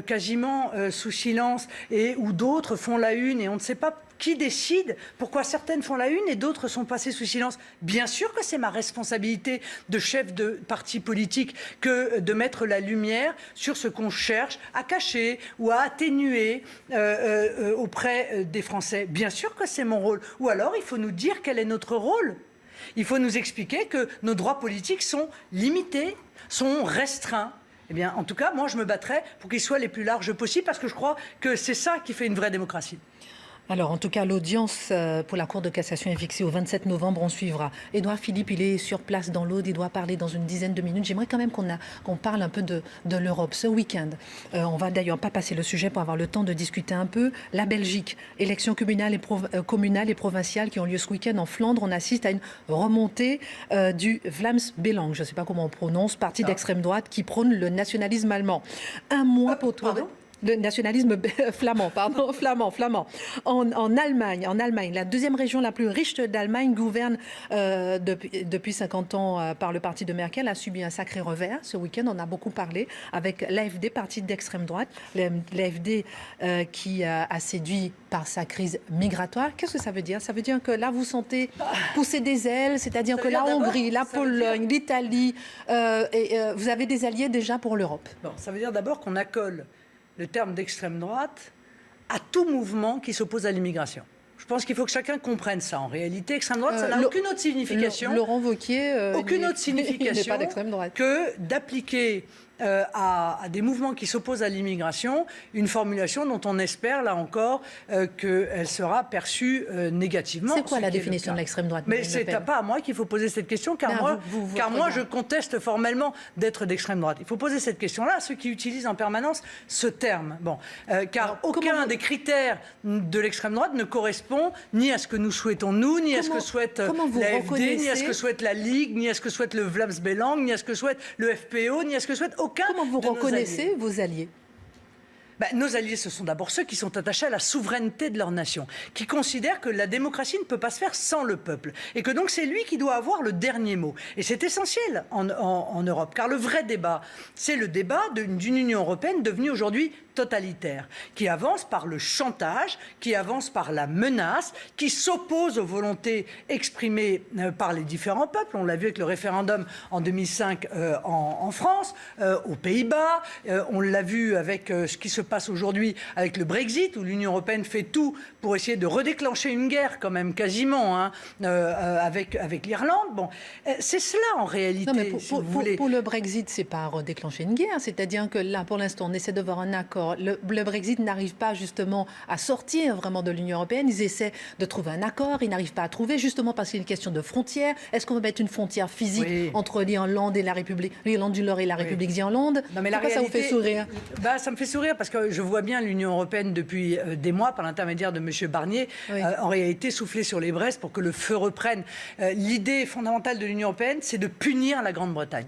quasiment sous silence et où d'autres font la une et on ne sait pas Qui décide pourquoi certaines font la une et d'autres sont passées sous silence? Bien sûr que c'est ma responsabilité de chef de parti politique que de mettre la lumière sur ce qu'on cherche à cacher ou à atténuer auprès des Français. Bien sûr que c'est mon rôle. Ou alors, il faut nous dire quel est notre rôle. Il faut nous expliquer que nos droits politiques sont limités, sont restreints. Eh bien, en tout cas, moi, je me battrai pour qu'ils soient les plus larges possibles parce que je crois que c'est ça qui fait une vraie démocratie. Alors, en tout cas, l'audience pour la Cour de cassation est fixée au 27 novembre. On suivra. Édouard Philippe, il est sur place dans l'Aude. Il doit parler dans une dizaine de minutes. J'aimerais quand même qu'on parle un peu de l'Europe. Ce week-end, on va d'ailleurs pas passer le sujet pour avoir le temps de discuter un peu. La Belgique, élections communales et provinciales qui ont lieu ce week-end en Flandre. On assiste à une remontée du Vlaams Belang. Je ne sais pas comment on prononce. Parti d'extrême droite qui prône le nationalisme allemand. Un mois pour toi. Le nationalisme flamand. En Allemagne, la deuxième région la plus riche d'Allemagne gouverne depuis 50 ans par le parti de Merkel, a subi un sacré revers. Ce week-end, on a beaucoup parlé avec l'AfD, parti d'extrême droite. L'AfD qui a séduit par sa crise migratoire. Qu'est-ce que ça veut dire? Ça veut dire que là, vous sentez pousser des ailes, c'est-à-dire que la Hongrie, la Pologne, l'Italie, vous avez des alliés déjà pour l'Europe. Bon, ça veut dire d'abord qu'on accole le terme d'extrême droite à tout mouvement qui s'oppose à l'immigration. Je pense qu'il faut que chacun comprenne ça. En réalité, extrême droite, ça n'a aucune autre signification. Laurent Wauquiez, aucune autre signification que d'appliquer à des mouvements qui s'opposent à l'immigration une formulation dont on espère, là encore, qu'elle sera perçue négativement. C'est quoi la définition de l'extrême droite? Mais c'est pas à moi qu'il faut poser cette question, car moi, je conteste formellement d'être d'extrême droite. Il faut poser cette question-là à ceux qui utilisent en permanence ce terme. Bon, car aucun des critères de l'extrême droite ne correspond ni à ce que nous souhaitons nous, ni à ce que souhaite l'AfD, ni à ce que souhaite la Ligue, ni à ce que souhaite le Vlaams Belang, ni à ce que souhaite le FPO, ni à ce que souhaite aucun. Comment vous reconnaissez vos alliés? Nos alliés, ce sont d'abord ceux qui sont attachés à la souveraineté de leur nation, qui considèrent que la démocratie ne peut pas se faire sans le peuple, et que donc c'est lui qui doit avoir le dernier mot. Et c'est essentiel en Europe, car le vrai débat, c'est le débat d'une Union européenne devenue aujourd'hui totalitaire, qui avance par le chantage, qui avance par la menace, qui s'oppose aux volontés exprimées par les différents peuples. On l'a vu avec le référendum en 2005 en France, aux Pays-Bas. On l'a vu avec ce qui se passe aujourd'hui avec le Brexit, où l'Union européenne fait tout pour essayer de redéclencher une guerre, quand même, quasiment, avec l'Irlande. Bon, c'est cela, en réalité, non, mais pour le Brexit, c'est pas redéclencher une guerre. C'est-à-dire que là, pour l'instant, on essaie de voir un accord. Le Brexit n'arrive pas justement à sortir vraiment de l'Union européenne. Ils essaient de trouver un accord. Ils n'arrivent pas à trouver, justement parce qu'il y a une question de frontière. Est-ce qu'on va mettre une frontière physique entre l'Irlande et la République, l'Irlande du Nord et la République d'Irlande? Non, mais pourquoi ça vous fait sourire? Ça me fait sourire parce que je vois bien l'Union européenne depuis des mois, par l'intermédiaire de M. Barnier, en réalité souffler sur les braises pour que le feu reprenne. L'idée fondamentale de l'Union européenne, c'est de punir la Grande-Bretagne.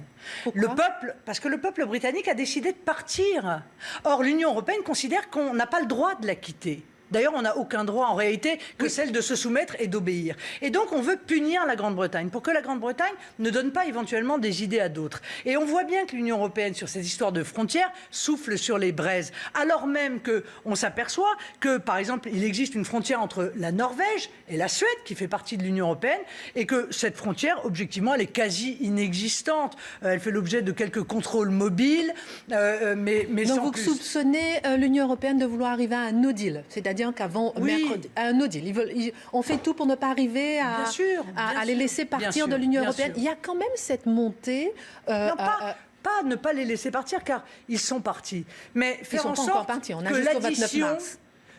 Parce que le peuple britannique a décidé de partir. Or, l'Union européenne considère qu'on n'a pas le droit de la quitter. D'ailleurs, on n'a aucun droit en réalité que celle de se soumettre et d'obéir. Et donc, on veut punir la Grande-Bretagne pour que la Grande-Bretagne ne donne pas éventuellement des idées à d'autres. Et on voit bien que l'Union européenne, sur ces histoires de frontières, souffle sur les braises. Alors même qu'on s'aperçoit que, par exemple, il existe une frontière entre la Norvège et la Suède, qui fait partie de l'Union européenne, et que cette frontière, objectivement, elle est quasi inexistante. Elle fait l'objet de quelques contrôles mobiles, mais donc sans vous plus. soupçonnez l'Union européenne de vouloir arriver à un no deal, c'est-à-dire qu'avant mercredi, à un no deal. On fait tout pour ne pas arriver à les laisser partir de l'Union européenne. Il y a quand même cette montée. Pas ne pas les laisser partir, car ils sont partis. Mais faire en sorte que l'addition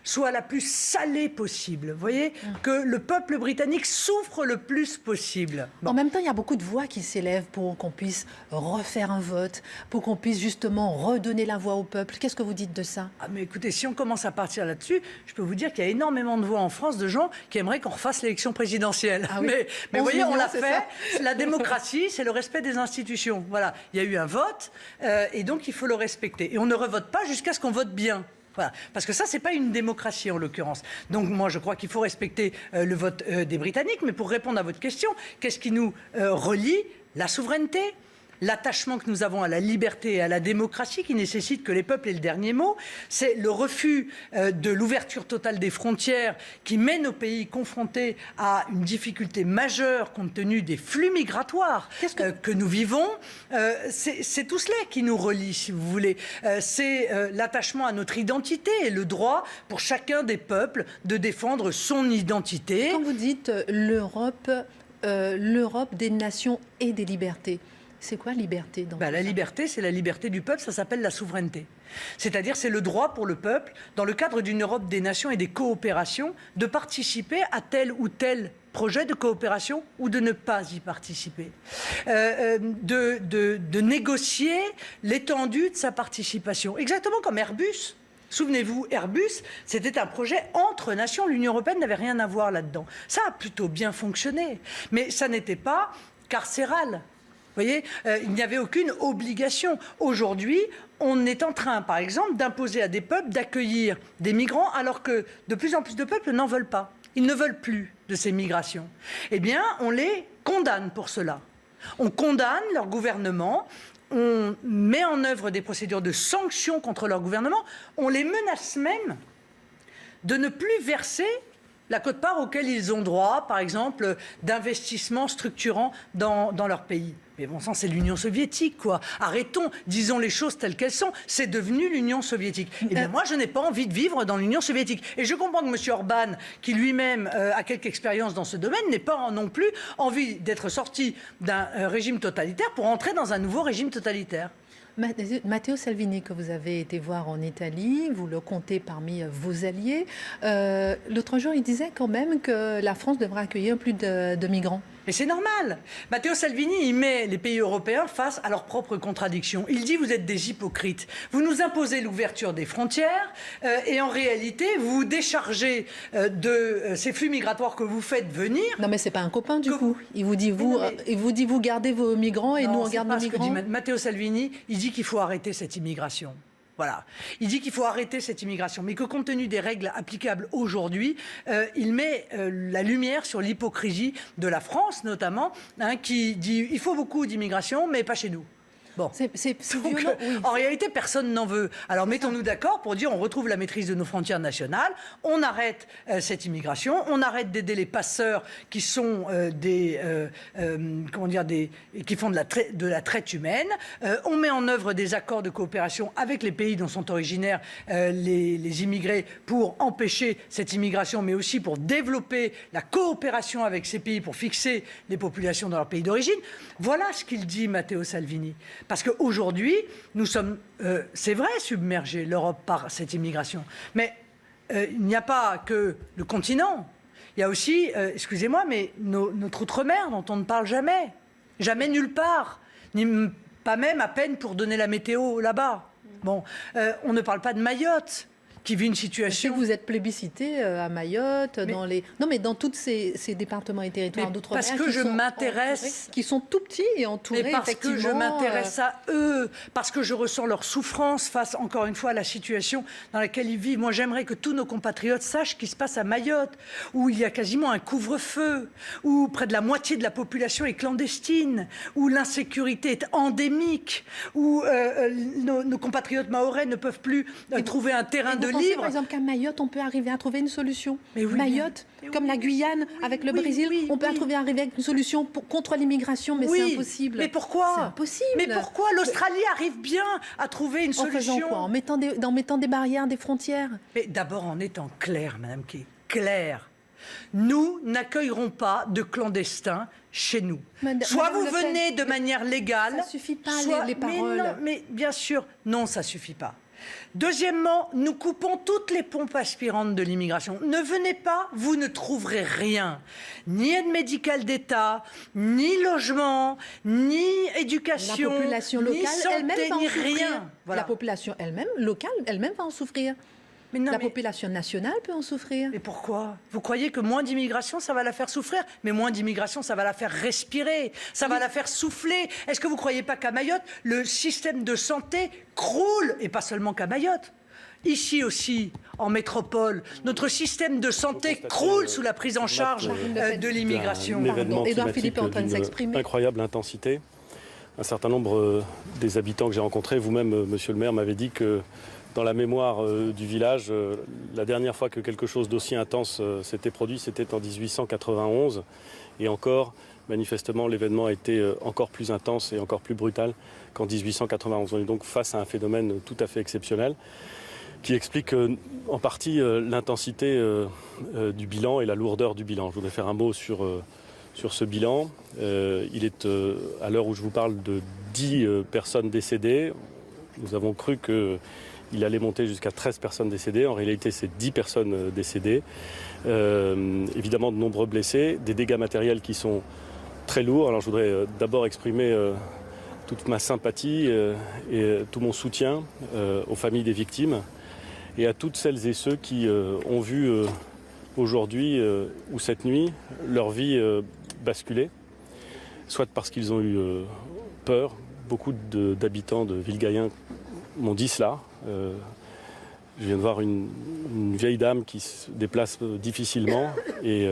soit la plus salée possible. Vous voyez, que le peuple britannique souffre le plus possible. Bon. En même temps, il y a beaucoup de voix qui s'élèvent pour qu'on puisse refaire un vote, pour qu'on puisse justement redonner la voix au peuple. Qu'est-ce que vous dites de ça? Mais écoutez, si on commence à partir là-dessus, je peux vous dire qu'il y a énormément de voix en France de gens qui aimeraient qu'on refasse l'élection présidentielle. Ah oui. Mais vous voyez, on l'a fait. La démocratie, c'est le respect des institutions. Voilà, il y a eu un vote et donc il faut le respecter. Et on ne revote pas jusqu'à ce qu'on vote bien. Voilà. Parce que ça, c'est pas une démocratie en l'occurrence. Donc moi, je crois qu'il faut respecter le vote des Britanniques. Mais pour répondre à votre question, qu'est-ce qui nous relie? La souveraineté. l'attachement que nous avons à la liberté et à la démocratie qui nécessite que les peuples aient le dernier mot. C'est le refus de l'ouverture totale des frontières qui met nos pays confrontés à une difficulté majeure compte tenu des flux migratoires que nous vivons. C'est tout cela qui nous relie, si vous voulez. C'est l'attachement à notre identité et le droit pour chacun des peuples de défendre son identité. Quand vous dites l'Europe des nations et des libertés, c'est quoi liberté dans La liberté, c'est la liberté du peuple, ça s'appelle la souveraineté. C'est-à-dire, c'est le droit pour le peuple, dans le cadre d'une Europe des nations et des coopérations, de participer à tel ou tel projet de coopération ou de ne pas y participer. De négocier l'étendue de sa participation. Exactement comme Airbus. Souvenez-vous, Airbus, c'était un projet entre nations. L'Union européenne n'avait rien à voir là-dedans. Ça a plutôt bien fonctionné. Mais ça n'était pas carcéral. Vous voyez, il n'y avait aucune obligation. Aujourd'hui, on est en train, par exemple, d'imposer à des peuples d'accueillir des migrants alors que de plus en plus de peuples n'en veulent pas. Ils ne veulent plus de ces migrations. Eh bien, on les condamne pour cela. On condamne leur gouvernement, on met en œuvre des procédures de sanctions contre leur gouvernement, on les menace même de ne plus verser la quote-part auquel ils ont droit, par exemple, d'investissements structurants dans leur pays. Mais bon sang, c'est l'Union soviétique, quoi. Arrêtons, disons les choses telles qu'elles sont. C'est devenu l'Union soviétique. Eh bien, moi, je n'ai pas envie de vivre dans l'Union soviétique. Et je comprends que M. Orban, qui lui-même a quelques expériences dans ce domaine, n'ait pas non plus envie d'être sorti d'un régime totalitaire pour entrer dans un nouveau régime totalitaire. Matteo Salvini, que vous avez été voir en Italie, vous le comptez parmi vos alliés. L'autre jour, il disait quand même que la France devrait accueillir plus de migrants. Mais c'est normal. Matteo Salvini, il met les pays européens face à leurs propres contradictions. Il dit, vous êtes des hypocrites. Vous nous imposez l'ouverture des frontières et en réalité, vous vous déchargez de ces flux migratoires que vous faites venir. Non, mais c'est pas un copain du coup. Il vous dit, vous gardez vos migrants et nous on garde nos migrants. Matteo Salvini, il dit qu'il faut arrêter cette immigration. Voilà. Il dit qu'il faut arrêter cette immigration, mais que compte tenu des règles applicables aujourd'hui, il met la lumière sur l'hypocrisie de la France, notamment, qui dit il faut beaucoup d'immigration, mais pas chez nous. Bon. C'est violent. Oui. En réalité, personne n'en veut. Alors mettons-nous d'accord pour dire on retrouve la maîtrise de nos frontières nationales, on arrête cette immigration, on arrête d'aider les passeurs qui sont qui font de la traite humaine, on met en œuvre des accords de coopération avec les pays dont sont originaires les immigrés pour empêcher cette immigration, mais aussi pour développer la coopération avec ces pays pour fixer les populations dans leur pays d'origine. Voilà ce qu'il dit Matteo Salvini. Parce qu'aujourd'hui, nous sommes, c'est vrai, submergés, l'Europe, par cette immigration. Mais il n'y a pas que le continent. Il y a aussi, excusez-moi, mais notre outre-mer dont on ne parle jamais. Jamais nulle part. Pas même à peine pour donner la météo là-bas. Bon, on ne parle pas de Mayotte, qui vit une situation... Est-ce que vous êtes plébiscité à Mayotte, dans tous ces départements et territoires d'outre-mer parce que je m'intéresse... Qui sont tout petits et entourés, mais parce que je m'intéresse à eux, parce que je ressens leur souffrance face, encore une fois, à la situation dans laquelle ils vivent. Moi, j'aimerais que tous nos compatriotes sachent ce qui se passe à Mayotte, où il y a quasiment un couvre-feu, où près de la moitié de la population est clandestine, où l'insécurité est endémique, où nos compatriotes mahorais ne peuvent plus trouver un terrain de libre. Par exemple, qu'à Mayotte, on peut arriver à trouver une solution. Mais oui, Mayotte, comme la Guyane, avec le Brésil, on peut arriver avec une solution contre l'immigration, mais c'est impossible. Mais pourquoi? C'est impossible. Mais pourquoi? L'Australie arrive bien à trouver une solution. En faisant quoi? En mettant des barrières, des frontières? Mais d'abord en étant clair, Madame Kay, clair. Nous n'accueillerons pas de clandestins chez nous. Soit vous venez de manière légale... Ça ne suffit pas, les paroles. Mais bien sûr, non, ça ne suffit pas. Deuxièmement, nous coupons toutes les pompes aspirantes de l'immigration. Ne venez pas, vous ne trouverez rien. Ni aide médicale d'État, ni logement, ni éducation, la population locale ni santé, va en ni souffrir. rien. Voilà. La population locale elle-même va en souffrir. Population nationale peut en souffrir. Mais pourquoi? Vous croyez que moins d'immigration, ça va la faire souffrir? Mais moins d'immigration, ça va la faire respirer, ça va la faire souffler. Est-ce que vous ne croyez pas qu'à Mayotte, le système de santé croule? Et pas seulement qu'à Mayotte. Ici aussi, en métropole, notre système de santé croule sous la prise en charge de l'immigration. Un événement climatique d'une incroyable intensité. un certain nombre des habitants que j'ai rencontrés, vous-même, monsieur le maire, m'avez dit que dans la mémoire du village, la dernière fois que quelque chose d'aussi intense s'était produit, c'était en 1891. Et encore, manifestement, l'événement a été encore plus intense et encore plus brutal qu'en 1891. On est donc face à un phénomène tout à fait exceptionnel qui explique en partie l'intensité du bilan et la lourdeur du bilan. Je voudrais faire un mot sur ce bilan. Il est, à l'heure où je vous parle, de 10 personnes décédées. Nous avons cru qu'il allait monter jusqu'à 13 personnes décédées. En réalité, c'est 10 personnes décédées. Évidemment, de nombreux blessés, des dégâts matériels qui sont très lourds. Alors, je voudrais d'abord exprimer toute ma sympathie et tout mon soutien aux familles des victimes et à toutes celles et ceux qui ont vu aujourd'hui ou cette nuit leur vie basculer, soit parce qu'ils ont eu peur. Beaucoup d'habitants de Villegayen m'ont dit cela. Je viens de voir une vieille dame qui se déplace difficilement et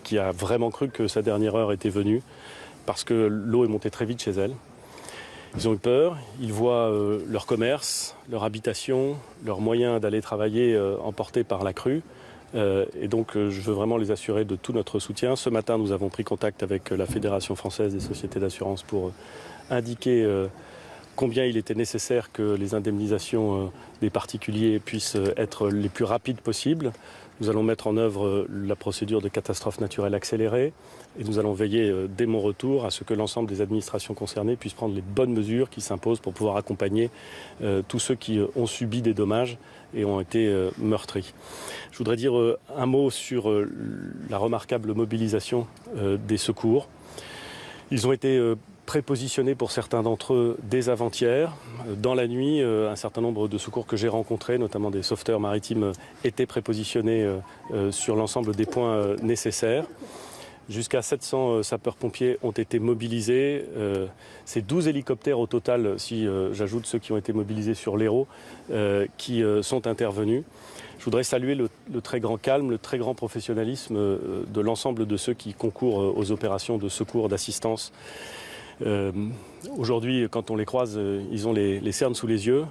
qui a vraiment cru que sa dernière heure était venue parce que l'eau est montée très vite chez elle. Ils ont eu peur, ils voient leur commerce, leur habitation, leurs moyens d'aller travailler emportés par la crue. Et donc je veux vraiment les assurer de tout notre soutien. Ce matin, nous avons pris contact avec la Fédération française des sociétés d'assurance pour indiquer combien il était nécessaire que les indemnisations des particuliers puissent être les plus rapides possibles. Nous allons mettre en œuvre la procédure de catastrophe naturelle accélérée et nous allons veiller dès mon retour à ce que l'ensemble des administrations concernées puissent prendre les bonnes mesures qui s'imposent pour pouvoir accompagner tous ceux qui ont subi des dommages et ont été meurtris. Je voudrais dire un mot sur la remarquable mobilisation des secours. Ils ont été prépositionnés pour certains d'entre eux dès avant-hier. Dans la nuit, un certain nombre de secours que j'ai rencontrés, notamment des sauveteurs maritimes, étaient prépositionnés sur l'ensemble des points nécessaires. Jusqu'à 700 sapeurs-pompiers ont été mobilisés. C'est 12 hélicoptères au total, si j'ajoute ceux qui ont été mobilisés sur l'Hérault, qui sont intervenus. Je voudrais saluer le très grand calme, le très grand professionnalisme de l'ensemble de ceux qui concourent aux opérations de secours, d'assistance. Aujourd'hui, quand on les croise, ils ont les cernes sous les yeux,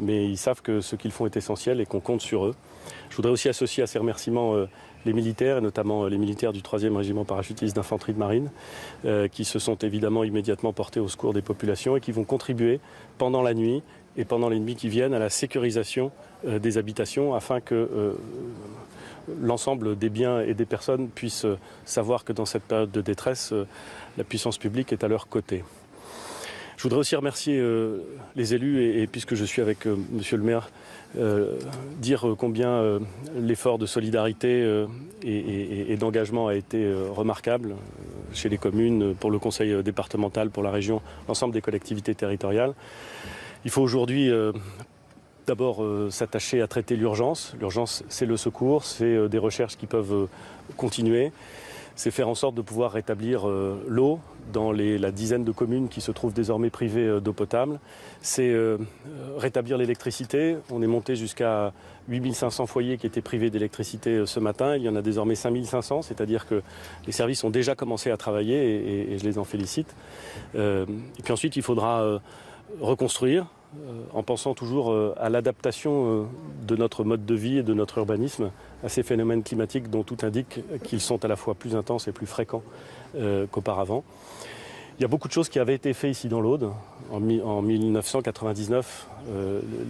mais ils savent que ce qu'ils font est essentiel et qu'on compte sur eux. Je voudrais aussi associer à ces remerciements les militaires, et notamment les militaires du 3e régiment parachutiste d'infanterie de marine, qui se sont évidemment immédiatement portés au secours des populations et qui vont contribuer pendant la nuit et pendant les nuits qui viennent à la sécurisation des habitations afin que l'ensemble des biens et des personnes puissent savoir que dans cette période de détresse, la puissance publique est à leur côté. Je voudrais aussi remercier les élus et puisque je suis avec monsieur le maire, dire combien l'effort de solidarité et d'engagement a été remarquable chez les communes, pour le conseil départemental, pour la région, l'ensemble des collectivités territoriales. Il faut aujourd'hui d'abord s'attacher à traiter l'urgence. L'urgence, c'est le secours, c'est des recherches qui peuvent continuer. C'est faire en sorte de pouvoir rétablir l'eau dans la dizaine de communes qui se trouvent désormais privées d'eau potable. C'est rétablir l'électricité. On est monté jusqu'à 8500 foyers qui étaient privés d'électricité ce matin. Il y en a désormais 5500, c'est-à-dire que les services ont déjà commencé à travailler et je les en félicite. Et puis ensuite, il faudra reconstruire en pensant toujours à l'adaptation de notre mode de vie et de notre urbanisme à ces phénomènes climatiques dont tout indique qu'ils sont à la fois plus intenses et plus fréquents qu'auparavant. Il y a beaucoup de choses qui avaient été faites ici dans l'Aude. En 1999,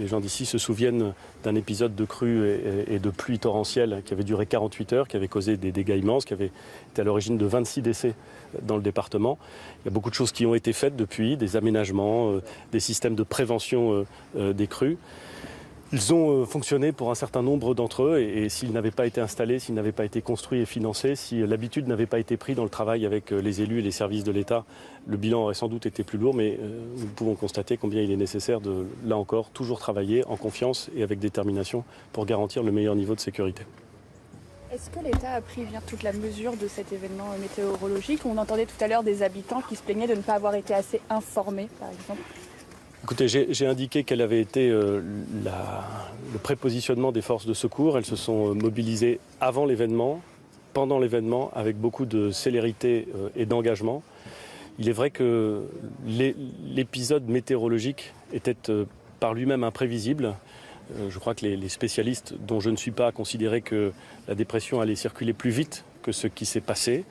les gens d'ici se souviennent d'un épisode de crue et de pluie torrentielle qui avait duré 48 heures, qui avait causé des dégâts immenses, qui avait été à l'origine de 26 décès dans le département. Il y a beaucoup de choses qui ont été faites depuis, des aménagements, des systèmes de prévention des crues. Ils ont fonctionné pour un certain nombre d'entre eux et s'ils n'avaient pas été installés, s'ils n'avaient pas été construits et financés, si l'habitude n'avait pas été prise dans le travail avec les élus et les services de l'État, le bilan aurait sans doute été plus lourd, mais nous pouvons constater combien il est nécessaire de, là encore, toujours travailler en confiance et avec détermination pour garantir le meilleur niveau de sécurité. Est-ce que l'État a pris bien toute la mesure de cet événement météorologique? On entendait tout à l'heure des habitants qui se plaignaient de ne pas avoir été assez informés, par exemple. Écoutez, j'ai indiqué quel avait été le prépositionnement des forces de secours. Elles se sont mobilisées avant l'événement, pendant l'événement, avec beaucoup de célérité et d'engagement. Il est vrai que l'épisode météorologique était par lui-même imprévisible. Je crois que les spécialistes, dont je ne suis pas, considéraient que la dépression allait circuler plus vite que ce qui s'est passé.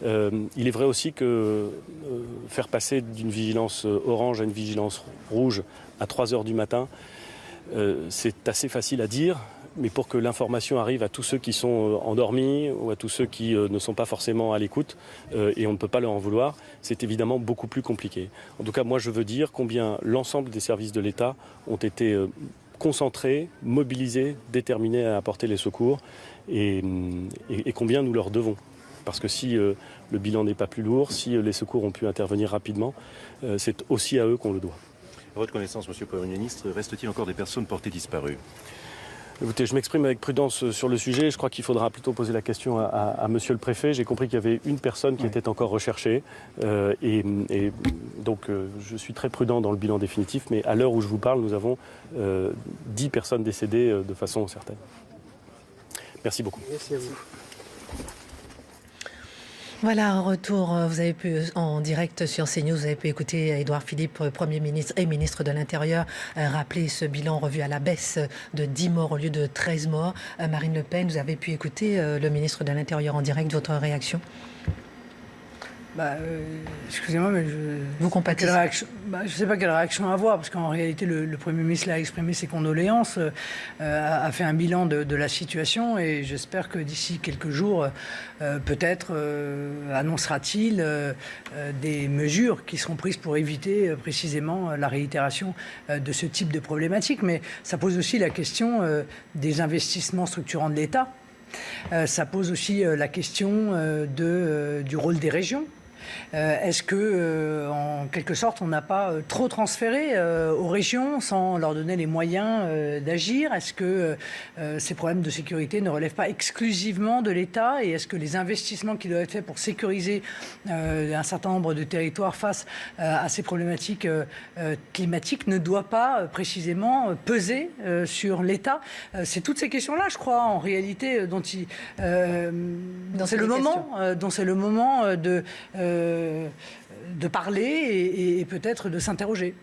Il est vrai aussi que faire passer d'une vigilance orange à une vigilance rouge à 3 heures du matin, c'est assez facile à dire, mais pour que l'information arrive à tous ceux qui sont endormis ou à tous ceux qui ne sont pas forcément à l'écoute, et on ne peut pas leur en vouloir, c'est évidemment beaucoup plus compliqué. En tout cas, moi je veux dire combien l'ensemble des services de l'État ont été concentrés, mobilisés, déterminés à apporter les secours, et combien nous leur devons. Parce que si le bilan n'est pas plus lourd, si les secours ont pu intervenir rapidement, c'est aussi à eux qu'on le doit. À votre connaissance, Monsieur le Premier ministre, reste-t-il encore des personnes portées disparues ? Écoutez, je m'exprime avec prudence sur le sujet. Je crois qu'il faudra plutôt poser la question à Monsieur le Préfet. J'ai compris qu'il y avait une personne qui était encore recherchée. Et donc, je suis très prudent dans le bilan définitif. Mais à l'heure où je vous parle, nous avons 10 personnes décédées de façon certaine. Merci beaucoup. Merci à vous. Voilà, en retour, vous avez pu, en direct sur CNews, vous avez pu écouter Édouard Philippe, Premier ministre et ministre de l'Intérieur, rappeler ce bilan revu à la baisse de 10 morts au lieu de 13 morts. Marine Le Pen, vous avez pu écouter le ministre de l'Intérieur en direct. Votre réaction ? Excusez-moi, mais vous compatissez. Je ne sais pas quelle réaction avoir, parce qu'en réalité, le Premier ministre a exprimé ses condoléances, a fait un bilan de la situation, et j'espère que d'ici quelques jours, peut-être annoncera-t-il des mesures qui seront prises pour éviter précisément la réitération de ce type de problématique. Mais ça pose aussi la question des investissements structurants de l'État. Ça pose aussi la question du rôle des régions. Est-ce que, en quelque sorte, on n'a pas trop transféré aux régions sans leur donner les moyens d'agir ? Est-ce que ces problèmes de sécurité ne relèvent pas exclusivement de l'État ? Et est-ce que les investissements qui doivent être faits pour sécuriser un certain nombre de territoires face à ces problématiques climatiques ne doivent pas précisément peser sur l'État ? C'est toutes ces questions-là, je crois, en réalité, dont c'est le moment de parler et peut-être de s'interroger.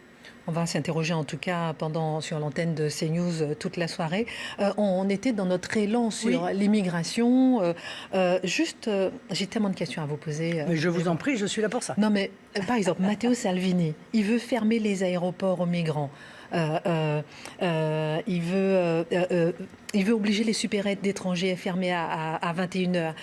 On va s'interroger en tout cas sur l'antenne de CNews toute la soirée. On était dans notre élan sur l'immigration. J'ai tellement de questions à vous poser. Mais je vous en prie, je suis là pour ça. Non mais, par exemple, Matteo Salvini, il veut fermer les aéroports aux migrants. Il veut obliger les supérettes d'étrangers à fermer à 21h.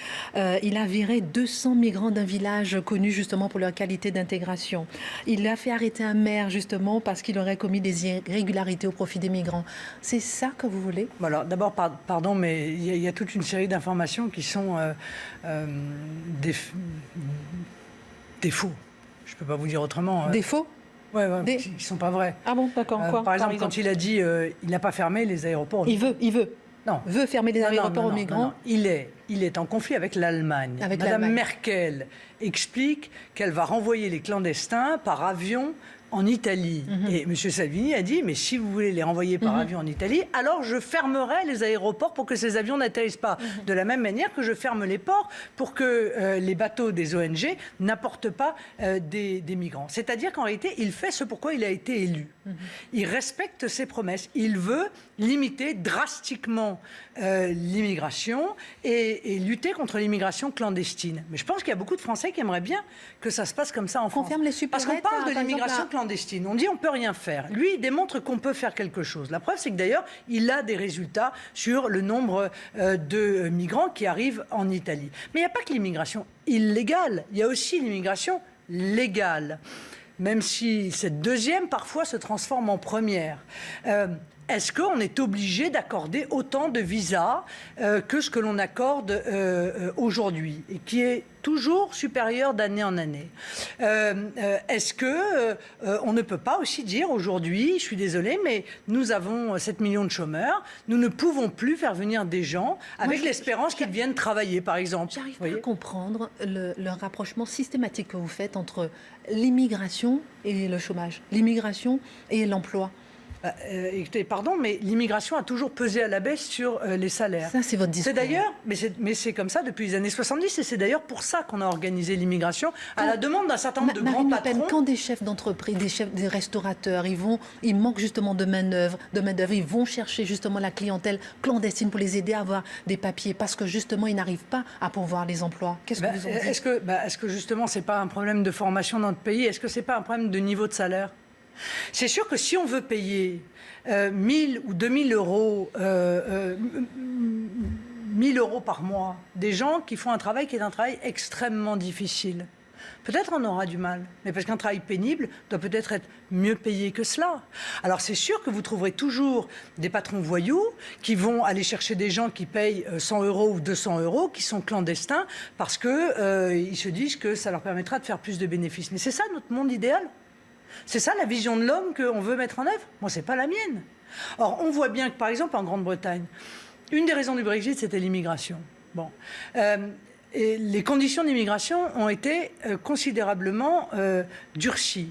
Il a viré 200 migrants d'un village connu justement pour leur qualité d'intégration. Il a fait arrêter un maire justement parce qu'il aurait commis des irrégularités au profit des migrants. C'est ça que vous voulez ? Alors d'abord, pardon, mais il y a toute une série d'informations qui sont des faux. Je ne peux pas vous dire autrement. Des faux ? Oui, qui ne sont pas vrais. Ah bon, d'accord. Quoi, par exemple, quand il a dit il n'a pas fermé les aéroports. Il veut fermer les aéroports aux migrants. Il est en conflit avec l'Allemagne. Madame Merkel explique qu'elle va renvoyer les clandestins par avion en Italie. Et M. Salvini a dit, mais si vous voulez les renvoyer par avion en Italie, alors je fermerai les aéroports pour que ces avions n'atterrissent pas. De la même manière que je ferme les ports pour que les bateaux des ONG n'apportent pas des migrants. C'est-à-dire qu'en réalité, il fait ce pourquoi il a été élu. Il respecte ses promesses. Il veut limiter drastiquement l'immigration et lutter contre l'immigration clandestine. Mais je pense qu'il y a beaucoup de Français qui aimeraient bien que ça se passe comme ça en France. Parce qu'on parle de l'immigration clandestine. On dit on ne peut rien faire. Lui, il démontre qu'on peut faire quelque chose. La preuve, c'est que d'ailleurs, il a des résultats sur le nombre de migrants qui arrivent en Italie. Mais il n'y a pas que l'immigration illégale. Il y a aussi l'immigration légale. Même si cette deuxième, parfois, se transforme en première. Est-ce qu'on est obligé d'accorder autant de visas que ce que l'on accorde aujourd'hui et qui est toujours supérieur d'année en année? Est-ce qu'on ne peut pas aussi dire aujourd'hui, je suis désolée, mais nous avons 7 millions de chômeurs, nous ne pouvons plus faire venir des gens avec l'espérance qu'ils viennent travailler, par exemple. J'arrive pas à comprendre le rapprochement systématique que vous faites entre l'immigration et le chômage, l'immigration et l'emploi. Écoutez, pardon, mais l'immigration a toujours pesé à la baisse sur les salaires. Ça, c'est votre discours. C'est d'ailleurs, mais c'est comme ça depuis les années 70, et c'est d'ailleurs pour ça qu'on a organisé l'immigration, à la demande d'un certain nombre de grands patrons. Quand des chefs d'entreprise, des restaurateurs, ils manquent justement de main-d'œuvre, ils vont chercher justement la clientèle clandestine pour les aider à avoir des papiers, parce que justement, ils n'arrivent pas à pourvoir les emplois. Qu'est-ce que vous en dites ? Est-ce que justement, c'est pas un problème de formation dans notre pays ? Est-ce que c'est pas un problème de niveau de salaire ? C'est sûr que si on veut payer 1000 ou 2000 euros, 1000 euros par mois, des gens qui font un travail qui est un travail extrêmement difficile, peut-être on aura du mal, mais parce qu'un travail pénible doit peut-être être mieux payé que cela. Alors c'est sûr que vous trouverez toujours des patrons voyous qui vont aller chercher des gens qui payent 100 euros ou 200 euros, qui sont clandestins, parce qu'ils se disent que ça leur permettra de faire plus de bénéfices. Mais c'est ça notre monde idéal ? C'est ça la vision de l'homme qu'on veut mettre en œuvre ? Moi, c'est pas la mienne. Or, on voit bien que, par exemple, en Grande-Bretagne, une des raisons du Brexit, c'était l'immigration. Bon. Et les conditions d'immigration ont été considérablement durcies.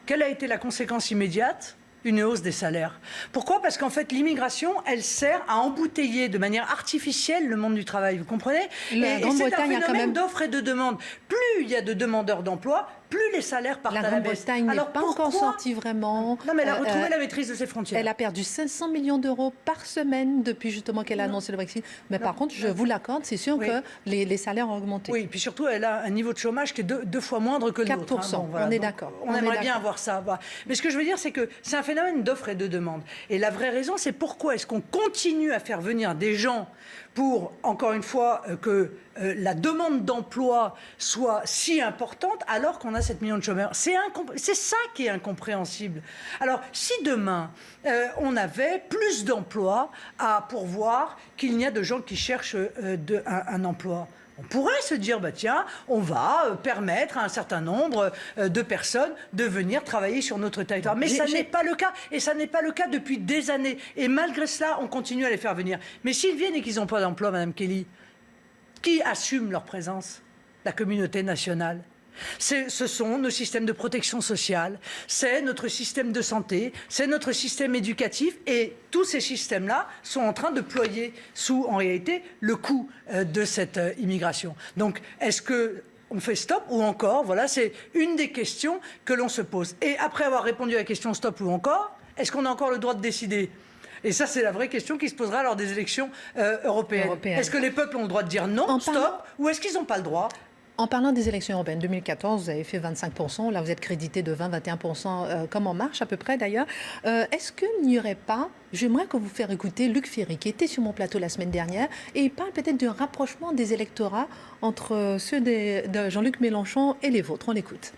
Quelle a été la conséquence immédiate ? Une hausse des salaires. Pourquoi ? Parce qu'en fait, l'immigration, elle sert à embouteiller de manière artificielle le monde du travail. Vous comprenez ? Et c'est un phénomène d'offre et de demande. Plus il y a de demandeurs d'emploi, plus les salaires partent à la baisse. La Grande-Bretagne n'est pas encore sortie vraiment. Non, mais elle a retrouvé la maîtrise de ses frontières. Elle a perdu 500 millions d'euros par semaine depuis justement qu'elle a annoncé le Brexit. Mais par contre, je vous l'accorde, c'est sûr que les salaires ont augmenté. Oui, puis surtout, elle a un niveau de chômage qui est deux fois moindre que le nôtre. 4%, hein, bon, voilà. On est d'accord. On aimerait bien avoir ça. Voilà. Mais ce que je veux dire, c'est que c'est un phénomène d'offre et de demande. Et la vraie raison, c'est pourquoi est-ce qu'on continue à faire venir des gens pour, encore une fois, que la demande d'emploi soit si importante alors qu'on a 7 millions de chômeurs. C'est ça qui est incompréhensible. Alors, si demain, on avait plus d'emplois à pourvoir qu'il n'y a de gens qui cherchent un emploi, on pourrait se dire, tiens, on va permettre à un certain nombre de personnes de venir travailler sur notre territoire. Mais ça n'est pas le cas. Et ça n'est pas le cas depuis des années. Et malgré cela, on continue à les faire venir. Mais s'ils viennent et qu'ils n'ont pas d'emploi, Madame Kelly, qui assume leur présence ? La communauté nationale. Ce sont nos systèmes de protection sociale, c'est notre système de santé, c'est notre système éducatif, et tous ces systèmes-là sont en train de ployer sous, en réalité, le coût de cette immigration. Donc, est-ce qu'on fait stop ou encore ? Voilà, c'est une des questions que l'on se pose. Et après avoir répondu à la question stop ou encore, est-ce qu'on a encore le droit de décider ? Et ça, c'est la vraie question qui se posera lors des élections européennes. Est-ce que les peuples ont le droit de dire non, stop, ou est-ce qu'ils n'ont pas le droit ? En parlant des élections européennes, 2014, vous avez fait 25%, là vous êtes crédité de 20-21%, comme En Marche à peu près d'ailleurs. Est-ce qu'il n'y aurait pas, j'aimerais que vous faire écouter Luc Ferry, qui était sur mon plateau la semaine dernière, et il parle peut-être d'un rapprochement des électorats entre ceux de Jean-Luc Mélenchon et les vôtres. On l'écoute.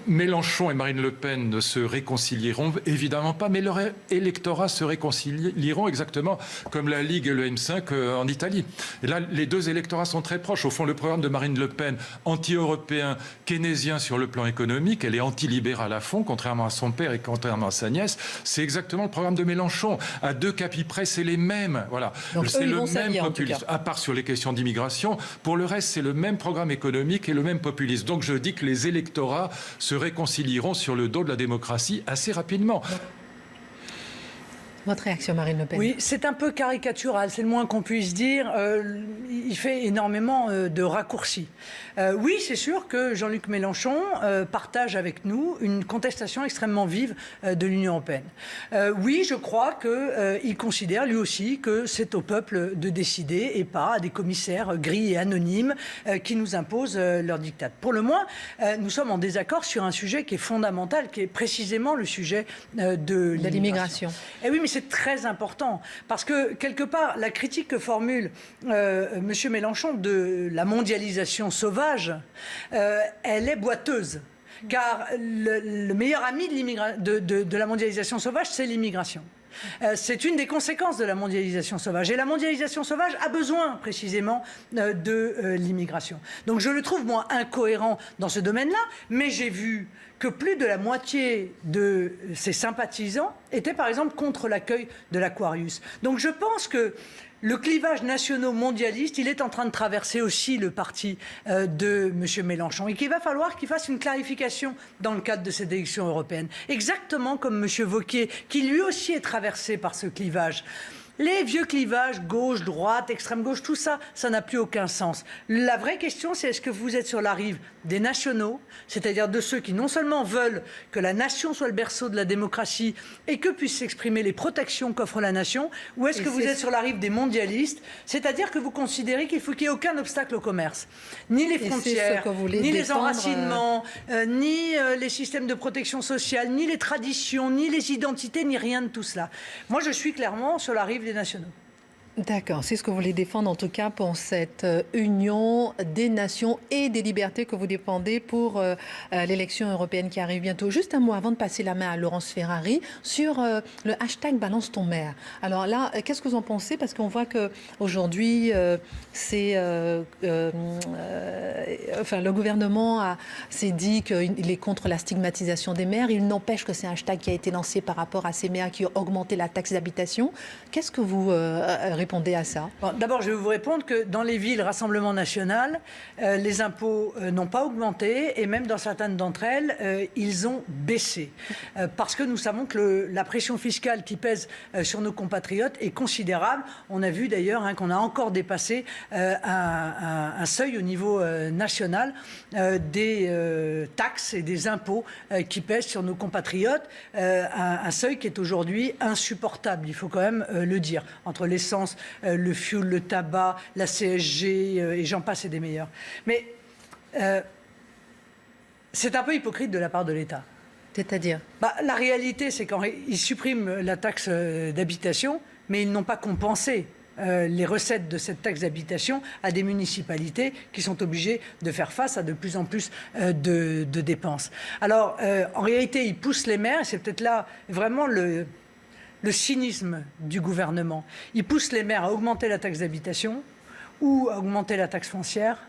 Mélenchon et Marine Le Pen ne se réconcilieront évidemment pas, mais leur électorat se réconcilieront exactement comme la Ligue et le M5 en Italie. Et là, les deux électorats sont très proches. Au fond, le programme de Marine Le Pen, anti-européen, keynésien sur le plan économique, elle est anti-libérale à fond, contrairement à son père et contrairement à sa nièce. C'est exactement le programme de Mélenchon. À 2 capis près, c'est les mêmes. Voilà. C'est le même populisme. À part sur les questions d'immigration, pour le reste, c'est le même programme économique et le même populisme. Donc je dis que les électorats se réconcilieront sur le dos de la démocratie assez rapidement. Votre réaction, Marine Le Pen? Oui, c'est un peu caricatural, c'est le moins qu'on puisse dire. Il fait énormément de raccourcis. Oui, c'est sûr que Jean-Luc Mélenchon partage avec nous une contestation extrêmement vive de l'Union européenne. Oui, je crois qu'il considère lui aussi que c'est au peuple de décider et pas à des commissaires gris et anonymes qui nous imposent leur diktat. Pour le moins, nous sommes en désaccord sur un sujet qui est fondamental, qui est précisément le sujet de l'immigration. Et oui, mais c'est très important, parce que, quelque part, la critique que formule M. Mélenchon de la mondialisation sauvage, elle est boiteuse. Car le meilleur ami de la mondialisation sauvage, c'est l'immigration. C'est une des conséquences de la mondialisation sauvage. Et la mondialisation sauvage a besoin précisément de l'immigration. Donc je le trouve, moi, incohérent dans ce domaine-là, mais j'ai vu que plus de la moitié de ses sympathisants étaient, par exemple, contre l'accueil de l'Aquarius. Donc je pense que le clivage nationaux-mondialiste, il est en train de traverser aussi le parti de M. Mélenchon et qu'il va falloir qu'il fasse une clarification dans le cadre de cette élection européenne. Exactement comme M. Wauquiez, qui lui aussi est traversé par ce clivage. Les vieux clivages, gauche, droite, extrême gauche, tout ça, ça n'a plus aucun sens. La vraie question, c'est est-ce que vous êtes sur la rive des nationaux, c'est-à-dire de ceux qui non seulement veulent que la nation soit le berceau de la démocratie et que puissent s'exprimer les protections qu'offre la nation, ou est-ce que vous êtes sur la rive des mondialistes, c'est-à-dire que vous considérez qu'il faut qu'il n'y ait aucun obstacle au commerce, ni les frontières, ni les enracinements, ni les systèmes de protection sociale, ni les traditions, ni les identités, ni rien de tout cela. Moi, je suis clairement sur la rive des nationaux. D'accord, c'est ce que vous voulez défendre en tout cas pour cette union des nations et des libertés que vous défendez pour l'élection européenne qui arrive bientôt. Juste un mot avant de passer la main à Laurence Ferrari sur le hashtag Balance ton maire. Alors là, qu'est-ce que vous en pensez? Parce qu'on voit qu'aujourd'hui, le gouvernement s'est dit qu'il est contre la stigmatisation des maires. Il n'empêche que c'est un hashtag qui a été lancé par rapport à ces maires qui ont augmenté la taxe d'habitation. Qu'est-ce que vous répondez à ça? Bon, d'abord, je vais vous répondre que dans les villes Rassemblement National, les impôts n'ont pas augmenté et même dans certaines d'entre elles, ils ont baissé. Parce que nous savons que la pression fiscale qui pèse sur nos compatriotes est considérable. On a vu d'ailleurs qu'on a encore dépassé un seuil au niveau national des taxes et des impôts qui pèsent sur nos compatriotes. Un seuil qui est aujourd'hui insupportable, il faut quand même le dire, entre l'essence, le fioul, le tabac, la CSG et j'en passe et des meilleurs. Mais c'est un peu hypocrite de la part de l'État. C'est-à-dire la réalité, c'est qu'ils suppriment la taxe d'habitation, mais ils n'ont pas compensé les recettes de cette taxe d'habitation à des municipalités qui sont obligées de faire face à de plus en plus de dépenses. Alors, en réalité, ils poussent les maires, et c'est peut-être là vraiment le cynisme du gouvernement. Il pousse les maires à augmenter la taxe d'habitation ou à augmenter la taxe foncière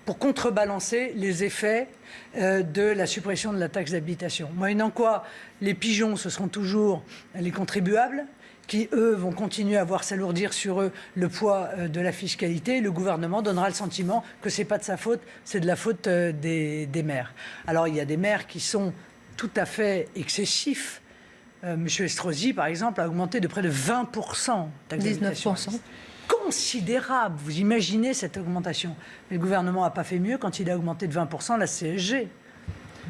pour contrebalancer les effets de la suppression de la taxe d'habitation. Moyennant quoi, les pigeons, ce seront toujours les contribuables qui, eux, vont continuer à voir s'alourdir sur eux le poids de la fiscalité. Le gouvernement donnera le sentiment que ce n'est pas de sa faute, c'est de la faute des maires. Alors, il y a des maires qui sont tout à fait excessifs. Monsieur Estrosi, par exemple, a augmenté de près de 20%. 19%. Considérable. Vous imaginez cette augmentation. Mais le gouvernement n'a pas fait mieux quand il a augmenté de 20% la CSG,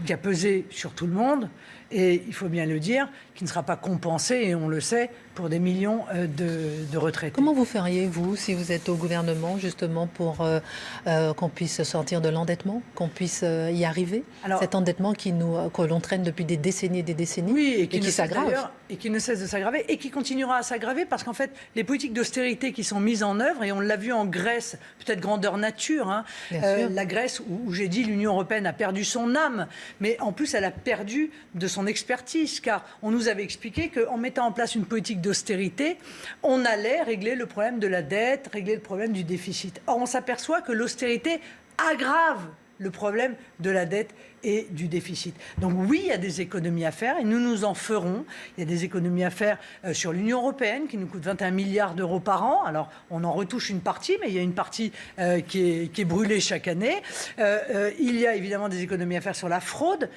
qui a pesé sur tout le monde. Et il faut bien le dire, qui ne sera pas compensé, et on le sait, pour des millions de retraités. Comment vous feriez, vous, si vous êtes au gouvernement, justement, pour qu'on puisse sortir de l'endettement, qu'on puisse y arriver? Alors, cet endettement que l'on traîne depuis des décennies et des décennies, oui, et qui s'aggrave. Et qui ne cesse de s'aggraver, et qui continuera à s'aggraver, parce qu'en fait, les politiques d'austérité qui sont mises en œuvre, et on l'a vu en Grèce, peut-être grandeur nature, hein, la Grèce, où j'ai dit l'Union européenne a perdu son âme, mais en plus, elle a perdu de son expertise, car on nous avait expliqué qu'en mettant en place une politique d'austérité, on allait régler le problème de la dette, régler le problème du déficit. Or, on s'aperçoit que l'austérité aggrave le problème de la dette et du déficit. Donc oui, il y a des économies à faire et nous nous en ferons. Il y a des économies à faire sur l'Union européenne qui nous coûte 21 milliards d'euros par an. Alors on en retouche une partie, mais il y a une partie qui est brûlée chaque année. Il y a évidemment des économies à faire sur la fraude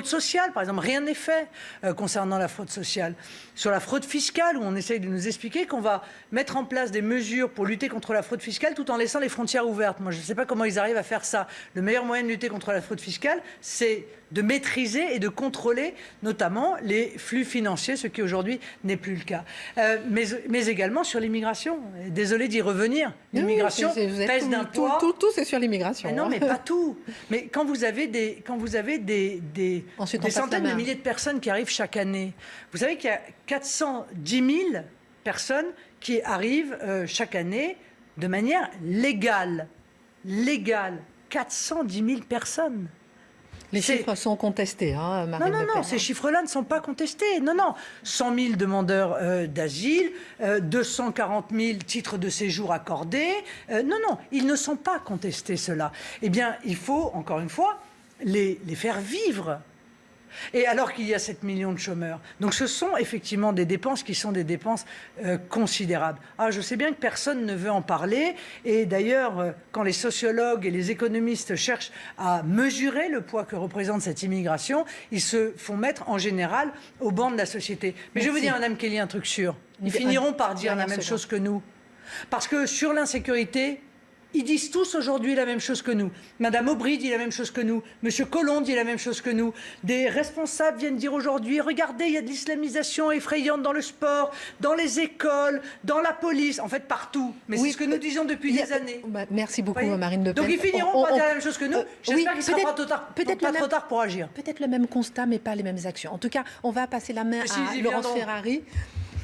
sociale. Par exemple, rien n'est fait concernant la fraude sociale. Sur la fraude fiscale, où on essaye de nous expliquer qu'on va mettre en place des mesures pour lutter contre la fraude fiscale tout en laissant les frontières ouvertes. Moi, je ne sais pas comment ils arrivent à faire ça. Le meilleur moyen de lutter contre la fraude fiscale, c'est de maîtriser et de contrôler notamment les flux financiers, ce qui aujourd'hui n'est plus le cas. Mais également sur l'immigration. Désolé d'y revenir. L'immigration pèse d'un poids. Tout, c'est sur l'immigration. Non, mais pas tout. Mais quand vous avez des centaines de milliers de personnes qui arrivent chaque année, vous savez qu'il y a 410 000 personnes qui arrivent chaque année de manière légale. 410 000 personnes. Les chiffres sont contestés, hein, Marine Le Pen. Non, ces chiffres-là ne sont pas contestés. Non. 100 000 demandeurs d'asile, 240 000 titres de séjour accordés. Non, ils ne sont pas contestés, ceux-là. Eh bien, il faut, encore une fois, les faire vivre. Et alors qu'il y a 7 millions de chômeurs. Donc ce sont effectivement des dépenses qui sont des dépenses considérables. Alors je sais bien que personne ne veut en parler. Et d'ailleurs, quand les sociologues et les économistes cherchent à mesurer le poids que représente cette immigration, ils se font mettre en général au banc de la société. Mais je vais vous dire, Madame Kelly, un truc sûr. Ils finiront par dire la même chose que nous. Parce que sur l'insécurité, ils disent tous aujourd'hui la même chose que nous. Madame Aubry dit la même chose que nous. Monsieur Collomb dit la même chose que nous. Des responsables viennent dire aujourd'hui, regardez, il y a de l'islamisation effrayante dans le sport, dans les écoles, dans la police, en fait partout. Mais c'est ce que nous disons depuis des années. Merci beaucoup, Marine Le Pen. Donc ils finiront par dire la même chose que nous. J'espère qu'il ne sera pas trop tard pour agir. Peut-être le même constat, mais pas les mêmes actions. En tout cas, on va passer la main à Laurence Ferrari.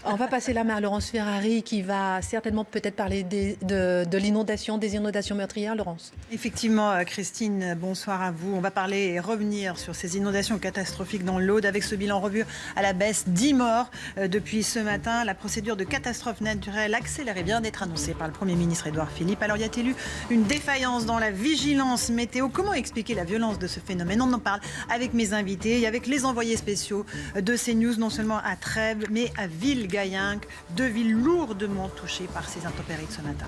On va passer la main à Laurence Ferrari qui va certainement peut-être parler de l'inondation, des inondations meurtrières. Laurence. Effectivement, Christine, bonsoir à vous. On va parler et revenir sur ces inondations catastrophiques dans l'Aude avec ce bilan revu à la baisse. 10 morts depuis ce matin. La procédure de catastrophe naturelle accélérée vient d'être annoncée par le Premier ministre Édouard Philippe. Alors y a-t-il eu une défaillance dans la vigilance météo? Comment expliquer la violence de ce phénomène? On en parle avec mes invités et avec les envoyés spéciaux de CNews, non seulement à Trèbes, mais à Villegayenc, deux villes lourdement touchées par ces intempéries de ce matin.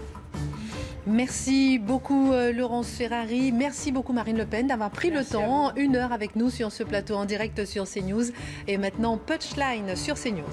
Merci beaucoup Laurence Ferrari, merci beaucoup Marine Le Pen d'avoir pris le temps, 1 heure avec nous sur ce plateau en direct sur CNews. Et maintenant Punchline sur CNews.